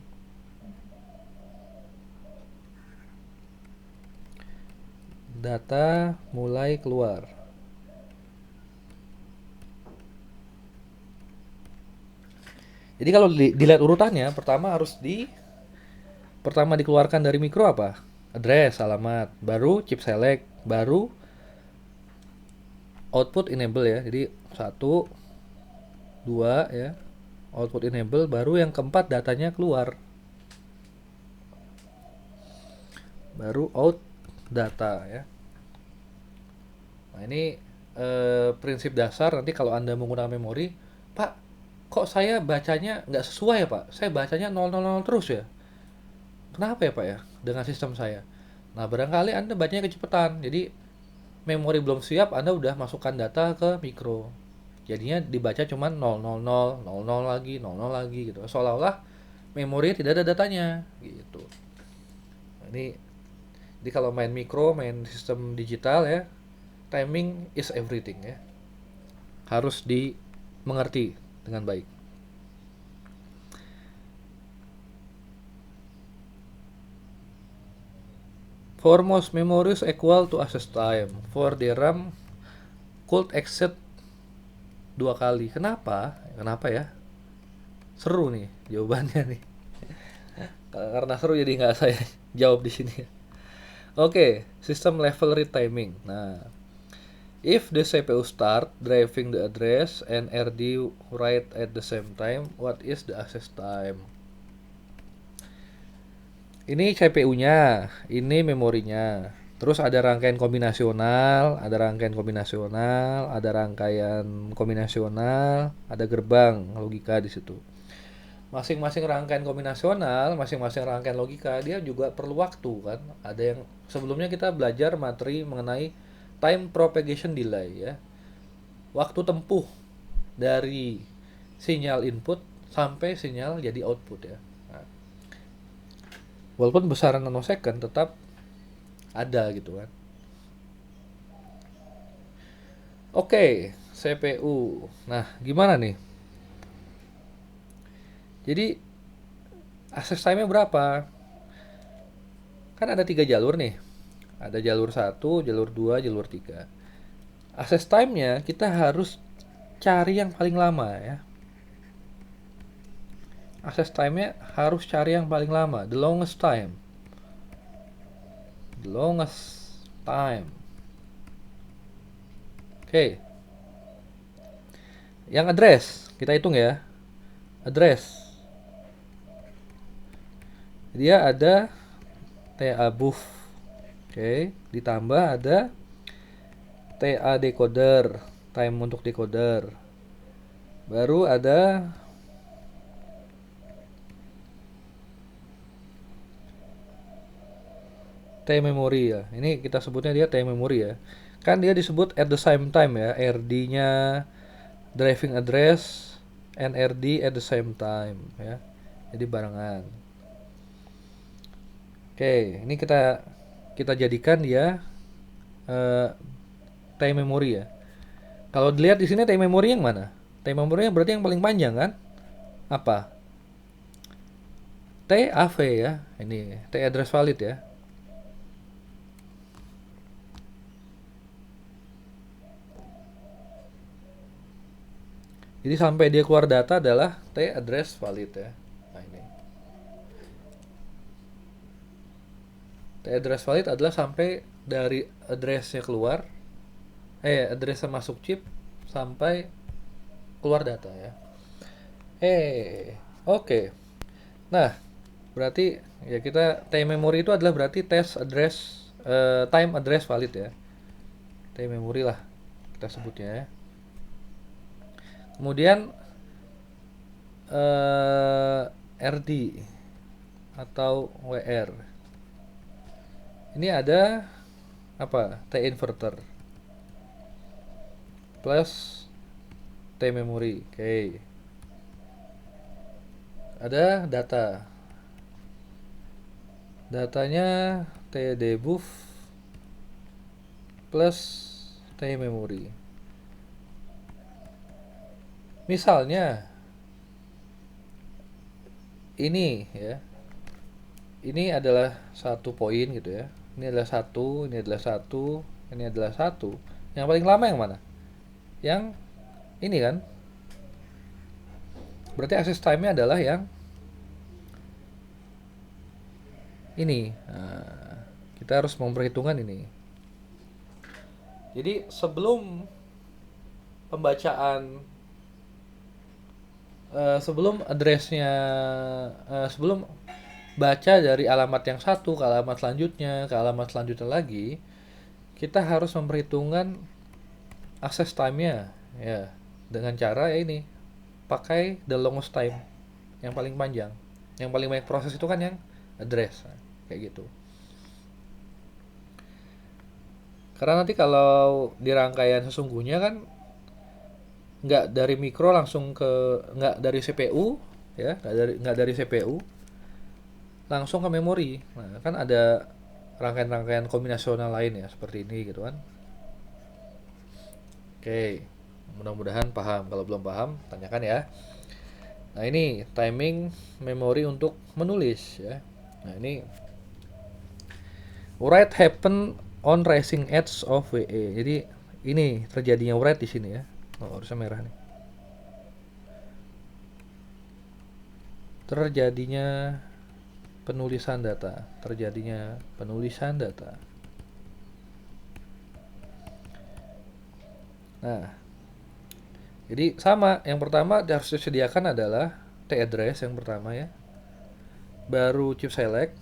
Data mulai keluar. Jadi kalau dilihat urutannya, pertama dikeluarkan dari mikro apa? Address, alamat, baru chip select, baru output enable ya. Jadi satu, dua ya, output enable, baru yang keempat datanya keluar. Baru out data ya. Nah, ini prinsip dasar nanti kalau Anda menggunakan memori, Pak, kok saya bacanya nggak sesuai ya Pak? Saya bacanya 000 terus ya. Kenapa ya Pak ya dengan sistem saya? Nah, barangkali Anda bacanya kecepatan. Jadi memori belum siap, Anda udah masukkan data ke mikro. Jadinya dibaca cuma 000, 00 lagi, 00 lagi gitu. Seolah-olah memori tidak ada datanya gitu. Nah, ini jadi kalau main mikro, main sistem digital ya, timing is everything ya. Harus dimengerti dengan baik. For most memories equal to access time. For DRAM could exceed 2 kali. Kenapa? Kenapa ya? Seru nih jawabannya nih. Karena seru jadi nggak saya jawab di sini. Oke, system level retiming. Nah, if the CPU start driving the address and RD write at the same time, what is the access time? Ini CPU-nya, ini memorinya. Terus ada rangkaian kombinasional, ada rangkaian kombinasional, ada gerbang logika di situ. Masing-masing rangkaian kombinasional, masing-masing rangkaian logika, dia juga perlu waktu kan. Ada yang sebelumnya kita belajar materi mengenai time propagation delay ya. Waktu tempuh dari sinyal input sampai sinyal jadi output ya. Nah, walaupun besaran nanosecond tetap ada gitu kan. Oke, CPU. Nah, gimana nih? Jadi access time-nya berapa? Kan ada 3 jalur nih. Ada jalur 1, jalur 2, jalur 3. Access time-nya kita harus cari yang paling lama ya. Access time-nya harus cari yang paling lama, the longest time. The longest time. Oke. Yang address, kita hitung ya. Address. dia ada TA buff. Oke, ditambah ada TA decoder, time untuk decoder. Baru ada T memory ya. Ini kita sebutnya dia T memory ya. Kan dia disebut at the same time ya. RD-nya driving address and RD at the same time ya. Jadi barengan. Oke, ini kita jadikan dia time memory ya. Kalau dilihat di sini time memory yang mana? Time memory yang berarti yang paling panjang kan? Apa? TAV ya. Ini T address valid ya. Jadi sampai dia keluar data adalah T address valid ya. Nah ini. T address valid adalah sampai dari addressnya keluar, addressnya masuk chip sampai keluar data ya. Oke. Nah, berarti ya kita time memory itu adalah berarti time address valid ya. Time memory lah kita sebutnya ya. Kemudian RD atau WR. Ini ada apa? T inverter plus T memory. Oke. Ada data. Datanya TD buff plus T memory. Misalnya ini ya. Ini adalah satu poin gitu ya. Ini adalah satu, ini adalah satu, ini adalah satu. Yang paling lama yang mana? Yang ini kan. Berarti access time-nya adalah yang ini. Nah, kita harus memperhitungkan ini. Jadi sebelum pembacaan sebelum addressnya sebelum baca dari alamat yang satu ke alamat selanjutnya lagi, kita harus memperhitungkan access time-nya ya dengan cara ya ini pakai the longest time, yang paling panjang, yang paling banyak proses itu kan yang address kayak gitu. Karena nanti kalau di rangkaian sesungguhnya kan nggak dari mikro langsung ke, nggak dari CPU ya, nggak dari CPU langsung ke memori. Nah, kan ada rangkaian-rangkaian kombinasional lain ya seperti ini gitu kan. Oke, mudah-mudahan paham. Kalau belum paham tanyakan ya. Nah ini timing memori untuk menulis ya. Nah ini write happen on rising edge of WE. Jadi ini terjadinya write di sini ya. Oh, harusnya merah nih. Terjadinya penulisan data. Nah, jadi sama. Yang pertama harus disediakan adalah T address yang pertama ya. Baru chip select.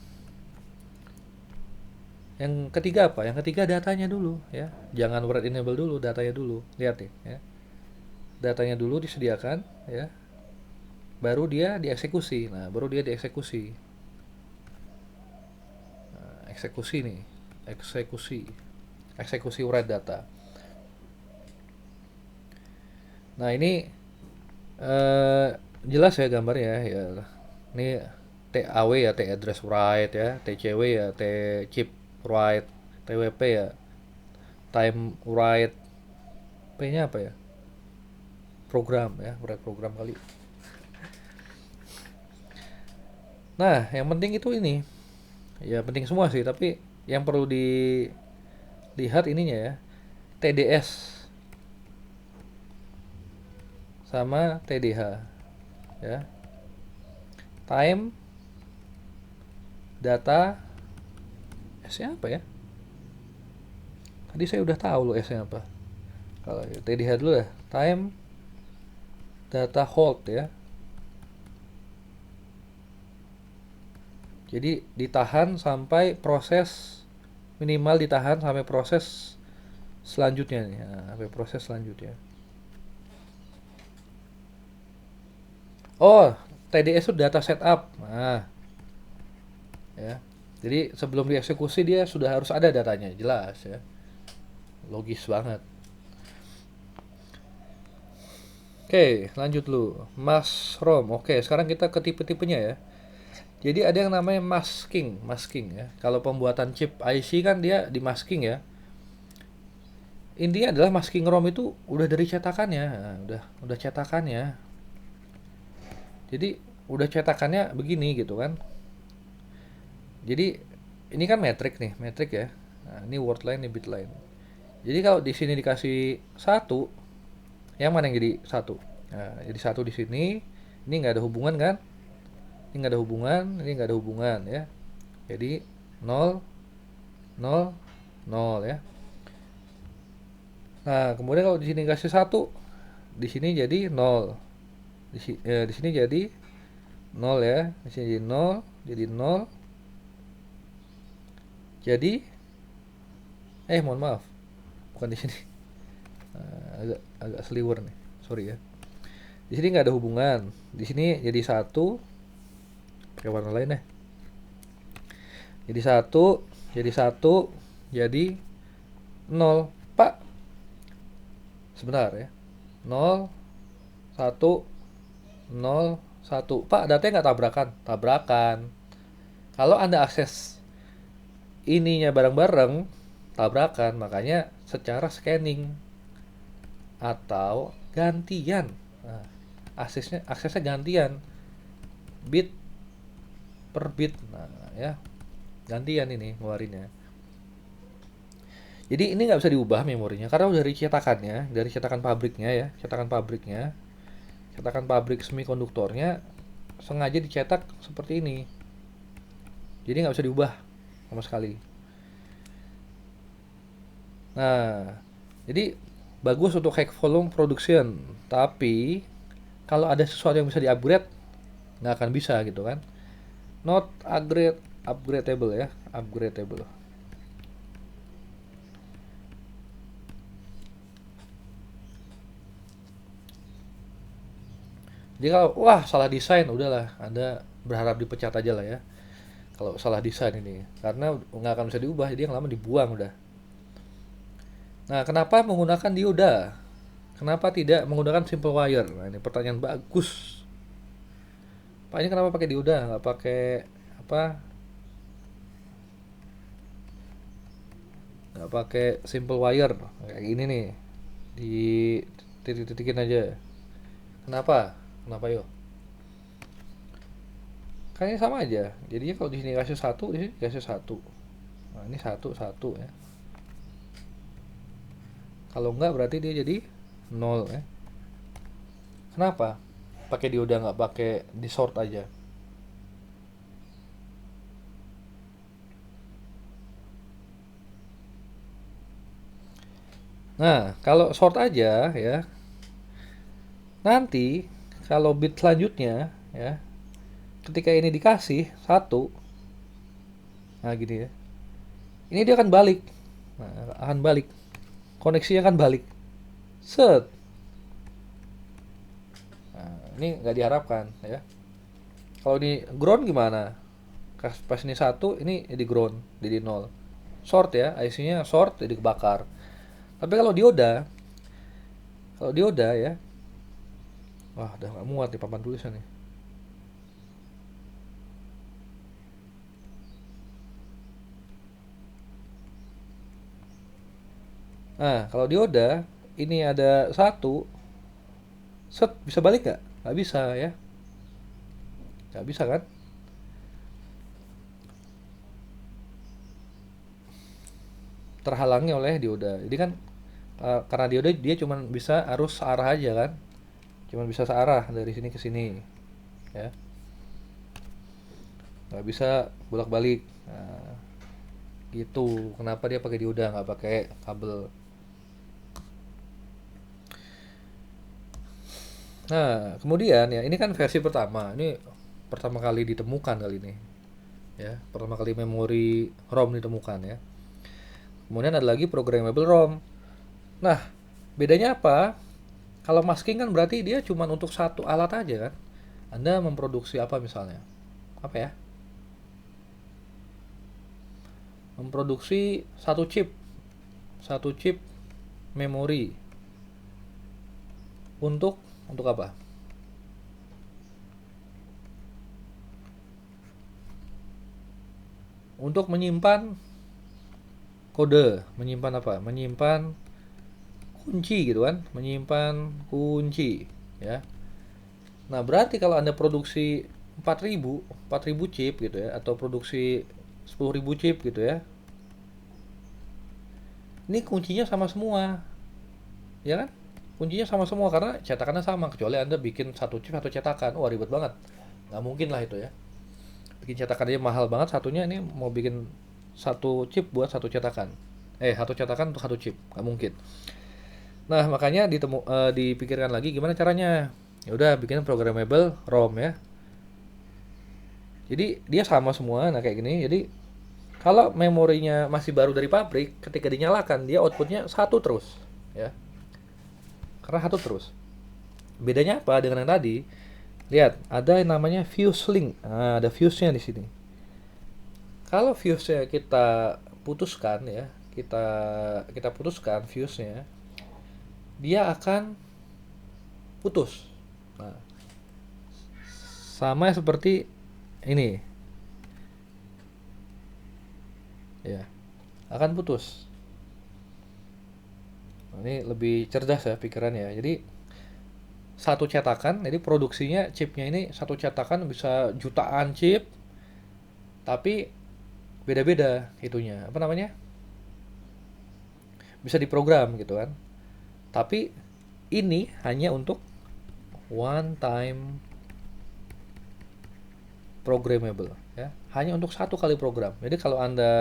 Yang ketiga apa? Yang ketiga datanya dulu ya. Jangan write enable dulu, datanya dulu. Lihat nih ya. Datanya dulu disediakan ya. Baru dia dieksekusi. Nah, baru dia dieksekusi. Nah, eksekusi nih. Eksekusi write data. Nah, ini jelas ya gambarnya ya. Ini TAW ya, T address write ya, TCW ya, T chip write, TWP ya, time write. P-nya apa ya? Program ya, write program kali. Nah, yang penting itu ini. Ya penting semua sih, tapi yang perlu dilihat ininya ya. TDS sama TDH ya. Time, data, S-nya apa ya? Tadi saya udah tahu loh S-nya apa. Kalau TDH dulu ya. Time, data, hold ya. Jadi ditahan sampai proses, minimal ditahan sampai proses selanjutnya nih. Nah, sampai proses selanjutnya. Oh, TDS itu data setup. Nah, ya. Jadi sebelum dieksekusi dia sudah harus ada datanya, jelas ya. Logis banget. Oke, lanjut lu. Mask ROM. Oke, sekarang kita ke tipe-tipenya ya. Jadi ada yang namanya masking ya. Kalau pembuatan chip IC kan dia di masking ya. Intinya adalah masking ROM itu udah dari cetakannya, nah, udah cetakannya. Jadi udah cetakannya begini gitu kan. Jadi ini kan metrik nih, metrik ya. Nah, ini word line, ini bit line. Jadi kalau di sini dikasih satu, yang mana yang jadi satu? Nah, jadi satu di sini, ini nggak ada hubungan kan? Ini nggak ada hubungan, ini nggak ada hubungan ya. Jadi 0, 0, 0 ya. Nah, kemudian kalau di sini kasih satu, di sini jadi 0. Di sini jadi 0 ya. Di sini jadi 0, jadi 0. Jadi mohon maaf. Bukan di sini. Agak seliwer nih. Sorry ya. Di sini nggak ada hubungan. Di sini jadi satu. Pakai warna lain deh. Jadi satu, jadi satu, jadi 0. Pak, sebentar ya. 0, 1, 0, 1. Pak, datanya nggak tabrakan? Tabrakan. Kalau Anda akses ininya bareng-bareng, tabrakan. Makanya secara scanning atau gantian. Nah, aksesnya gantian. Bit per bit. Nah, ya. Gantian ini ngeluarinnya. Jadi ini nggak bisa diubah memorinya karena udah dari cetakannya, dari cetakan pabriknya ya, cetakan pabriknya, cetakan pabrik semikonduktornya sengaja dicetak seperti ini. Jadi nggak bisa diubah sama sekali. Nah, jadi bagus untuk high volume production, tapi kalau ada sesuatu yang bisa di-upgrade nggak akan bisa gitu kan. Not upgradable ya, upgradable. Jadi kalau wah salah desain udahlah, Anda berharap dipecat aja lah ya. Kalau salah desain ini, karena nggak akan bisa diubah, jadi yang lama dibuang udah. Nah, kenapa menggunakan dioda? Kenapa tidak menggunakan simple wire? Nah, ini pertanyaan bagus. Pak, ini kenapa pakai dioda, nggak pakai apa? Nggak pakai simple wire kayak gini nih, di titik-titikin aja. Kenapa? Kenapa yo? Kan ini sama aja. Jadinya kalau di sini kasih satu, di sini kasih satu. Nah, ini satu satu ya. Kalau enggak berarti dia jadi nol ya. Kenapa? Pakai dioda nggak pakai di sort aja. Nah, kalau sort aja ya, nanti kalau bit selanjutnya ya, ketika ini dikasih satu, nah gini ya, ini dia akan balik, nah, akan balik, koneksinya akan balik, set. Nah, ini nggak diharapkan ya. Kalau di ground gimana? Pas ini satu, ini di ground, jadi nol. Short ya, IC-nya short, jadi kebakar. Tapi kalau dioda ya, wah udah nggak muat di papan tulisan nih. Nah, kalau dioda, ini ada satu, set bisa balik nggak? Nggak bisa ya, nggak bisa kan? Terhalangi oleh dioda. Jadi kan karena dioda dia cuma bisa arus searah aja kan, cuma bisa searah dari sini ke sini, ya, nggak bisa bolak-balik. Nah, gitu. Kenapa dia pakai dioda nggak pakai kabel? Nah, kemudian ya ini kan versi pertama. Ini pertama kali ditemukan kali ini. ya. Pertama kali memori ROM ditemukan ya. Kemudian ada lagi programmable ROM. Nah, bedanya apa? Kalau masking kan berarti dia cuma untuk satu alat aja kan. Anda memproduksi apa misalnya? Apa ya? Memproduksi satu chip memori untuk apa? Untuk menyimpan kode, menyimpan apa? Menyimpan kunci gitu kan, menyimpan kunci ya. Nah, berarti kalau Anda produksi 4.000 chip gitu ya, atau produksi 10.000 chip gitu ya. Ini kuncinya sama semua, ya kan? Kuncinya sama semua karena cetakannya sama, kecuali Anda bikin satu chip satu cetakan. Wah, ribet banget. Nggak mungkin lah itu ya. Bikin cetakan aja mahal banget, satunya ini mau bikin satu chip buat satu cetakan. Satu cetakan untuk satu chip, nggak mungkin. Nah, makanya dipikirkan lagi gimana caranya. Ya udah bikin programmable ROM ya. Jadi dia sama semua, nah kayak gini. Jadi kalau memorinya masih baru dari pabrik, ketika dinyalakan dia outputnya satu terus, ya. Karena satu terus. Bedanya apa dengan yang tadi? Lihat, ada yang namanya fuse link. Nah, ada fuse-nya di sini. Kalau fuse-nya kita putuskan ya, kita kita putuskan fuse-nya, dia akan putus. Nah, sama seperti ini, ya, akan putus. Nah, ini lebih cerdas ya pikirannya. Jadi satu cetakan, jadi produksinya chipnya ini satu cetakan bisa jutaan chip, tapi beda-beda itunya. Apa namanya? Bisa diprogram gitu kan. Tapi ini hanya untuk one time programmable ya. Hanya untuk satu kali program. Jadi kalau Anda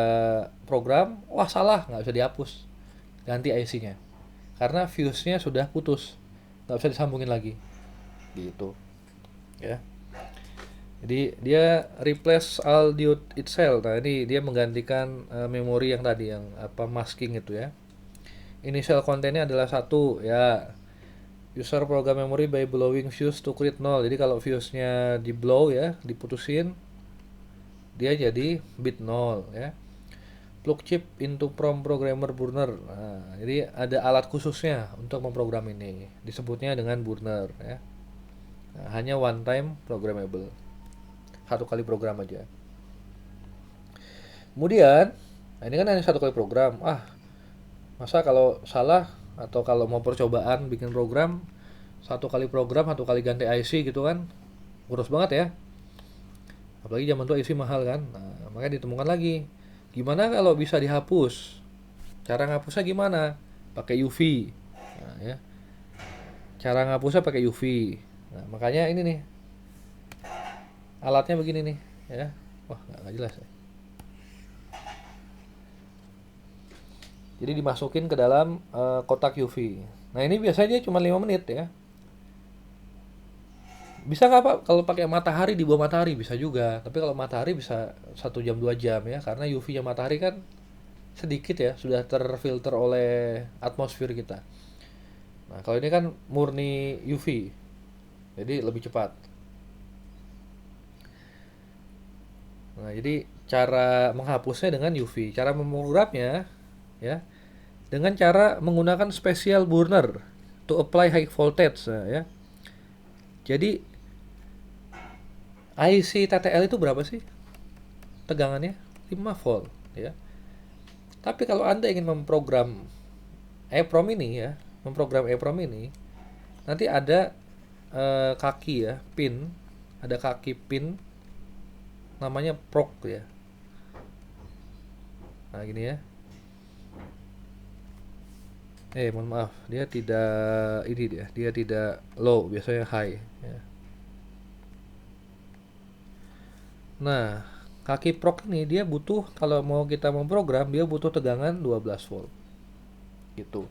program, wah salah, nggak bisa dihapus. Ganti IC-nya. Karena fuse-nya sudah putus. Nggak bisa disambungin lagi. Gitu. Ya. Jadi dia replace all diode itself. Nah, ini dia menggantikan memori yang tadi yang apa masking itu ya. Initial content-nya adalah satu ya. User program memory by blowing fuse to create 0. Jadi kalau fuse-nya di blow ya, diputusin, dia jadi bit 0 ya. Plug chip into from programmer burner. Nah, jadi ada alat khususnya untuk memprogram ini. Disebutnya dengan burner ya. Nah, hanya one time programmable. Satu kali program aja. Kemudian, nah ini kan hanya satu kali program. Masa kalau salah atau kalau mau percobaan bikin program, satu kali program, satu kali ganti IC gitu kan, boros banget ya. Apalagi zaman tua IC mahal kan. Nah, makanya ditemukan lagi. Gimana kalau bisa dihapus? Cara ngapusnya gimana? Pakai UV. Nah, ya. Cara ngapusnya pakai UV. Nah, makanya ini nih. Alatnya begini nih, ya. Wah, nggak jelas ya. Jadi dimasukin ke dalam kotak UV. Nah, ini biasanya dia cuma 5 menit ya. Bisa nggak Pak kalau pakai matahari, di bawah matahari bisa juga. Tapi kalau matahari bisa 1 jam 2 jam ya, karena UV-nya matahari kan sedikit ya, sudah terfilter oleh atmosfer kita. Nah, kalau ini kan murni UV, jadi lebih cepat. Nah, jadi cara menghapusnya dengan UV, cara memprogramnya ya dengan cara menggunakan special burner to apply high voltage ya. Jadi IC TTL itu berapa sih tegangannya? 5 volt ya. Tapi kalau Anda ingin memprogram EEPROM ini ya, memprogram EEPROM ini, nanti ada kaki ya, pin, ada kaki pin namanya proc ya. Nah, gini ya. Mohon maaf, dia tidak low, biasanya high ya. Nah, kaki proc ini dia butuh, kalau mau kita memprogram, dia butuh tegangan 12 volt. Gitu.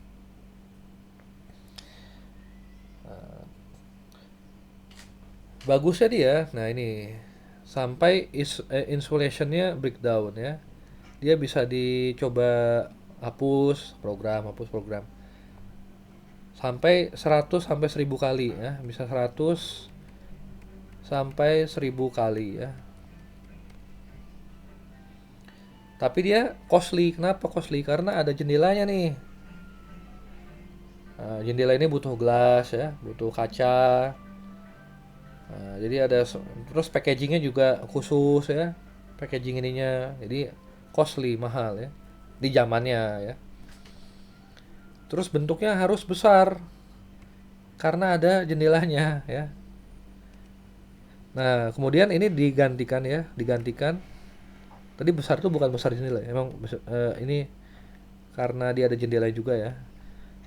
Bagusnya dia, nah ini sampai installationnya breakdown ya. Dia bisa dicoba hapus program sampai 100 sampai 1000 kali ya, bisa 100 sampai 1000 kali ya. Tapi dia costly. Kenapa costly? Karena ada jendelanya nih. Nah, jendela ini butuh gelas ya, butuh kaca. Nah, jadi ada terus packagingnya juga khusus ya. Packaging ininya. Jadi costly, mahal ya di zamannya ya. Terus bentuknya harus besar karena ada jendelanya ya. Nah, kemudian ini digantikan ya, digantikan. Tadi besar tuh bukan besar jendela, emang ini karena dia ada jendela juga ya.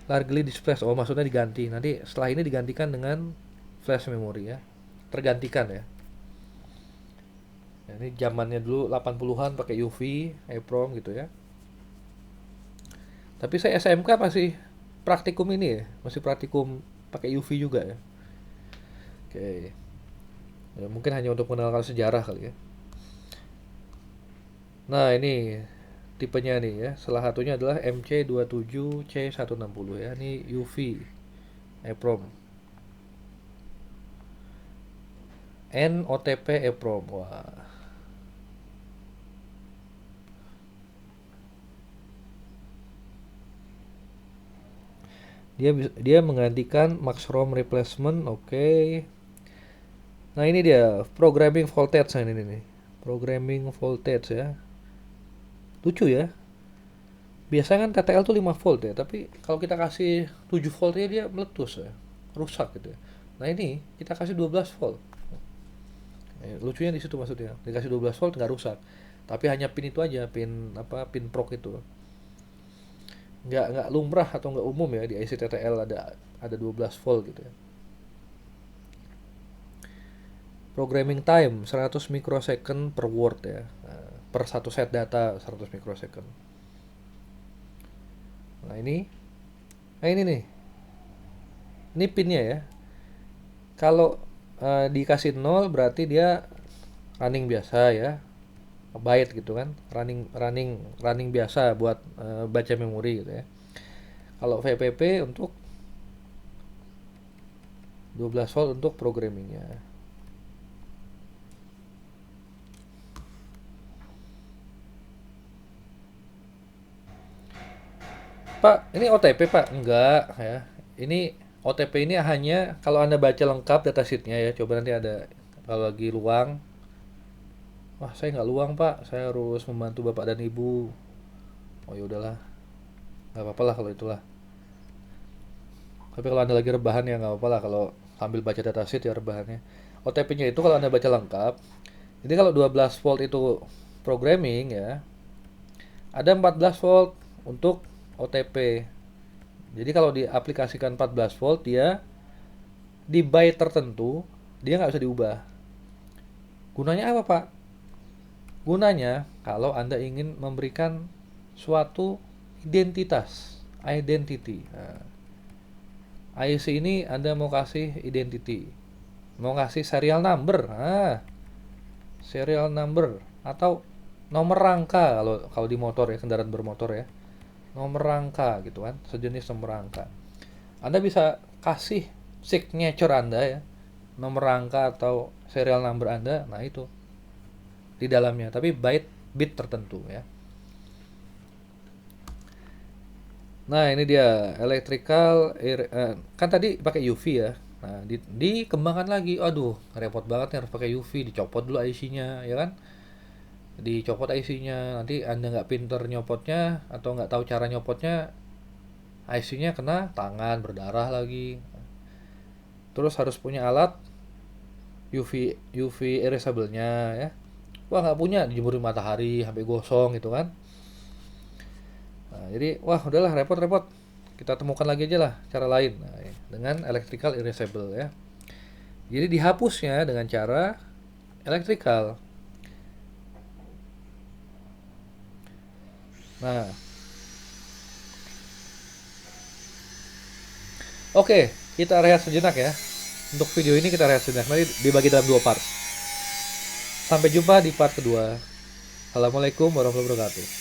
Largely displaced, oh maksudnya diganti. Nanti setelah ini digantikan dengan flash memory ya. Tergantikan ya. Ini zamannya dulu 80-an pakai UV, EEPROM gitu ya. Tapi saya SMK masih praktikum ini ya, masih praktikum pakai UV juga ya. Oke. Ya, mungkin hanya untuk mengenalkan sejarah kali ya. Nah, ini tipenya nih ya. Salah satunya adalah MC27C160 ya. Ini UV EEPROM. NOTP EEPROM. Wah. Dia menggantikan max ROM replacement, oke. Nah, ini dia programming voltage ini nih. Programming voltage ya. Lucu ya. Biasanya kan TTL tuh 5 volt ya, tapi kalau kita kasih 7 volt ya dia meletus ya. Rusak gitu ya. Nah, ini kita kasih 12 volt. Lucunya di situ maksudnya. Dikasih 12 volt nggak rusak. Tapi hanya pin itu aja, pin proc itu. Nggak lumrah atau nggak umum ya di IC TTL ada 12 volt gitu ya. Programming time 100 microsecond per word ya. Nah, per satu set data 100 microsecond. Nah, ini nih. Ini pinnya ya. Kalau dikasih 0 berarti dia running biasa ya. Byte gitu kan. Running biasa buat baca memori gitu ya. Kalau VPP untuk 12 volt untuk programmingnya. Pak, ini OTP Pak? Enggak ya. Ini OTP ini hanya kalau Anda baca lengkap datasheetnya ya. Coba nanti ada kalau lagi luang. Wah, saya nggak luang Pak. Saya harus membantu Bapak dan Ibu. Oh ya udahlah. Nggak apa-apa lah kalau itulah. Tapi kalau Anda lagi rebahan ya nggak apa-apa lah kalau sambil baca datasheet ya rebahannya. OTP-nya itu kalau Anda baca lengkap. Jadi kalau 12 volt itu programming ya. Ada 14 volt untuk OTP. Jadi kalau diaplikasikan 14 volt dia di byte tertentu dia nggak bisa diubah. Gunanya apa Pak? Gunanya kalau Anda ingin memberikan suatu identitas, identity. Nah, IC ini Anda mau kasih identity, mau kasih serial number, serial number atau nomor rangka kalau di motor ya, kendaraan bermotor ya, nomor rangka gitu kan, sejenis nomor rangka. Anda bisa kasih signature Anda ya, nomor rangka atau serial number Anda, nah itu di dalamnya, tapi bit tertentu ya. Nah, ini dia electrical kan tadi pakai UV ya. Nah, dikembangkan lagi. Aduh, repot banget nih harus pakai UV, dicopot dulu IC-nya ya kan. Dicopot IC-nya, nanti Anda nggak pinter nyopotnya atau nggak tahu cara nyopotnya, IC-nya kena tangan, berdarah lagi. Terus harus punya alat UV erasable-nya ya. Wah, nggak punya, dijemurin matahari sampai gosong gitu kan. Nah, jadi wah udahlah repot-repot. Kita temukan lagi aja lah cara lain. Nah, dengan electrical erasable ya. Jadi dihapusnya dengan cara electrical. Nah, oke, kita rehat sejenak ya. Untuk video ini kita rehat sejenak. Nanti dibagi dalam 2 part. Sampai jumpa di part kedua. Assalamualaikum warahmatullahi wabarakatuh.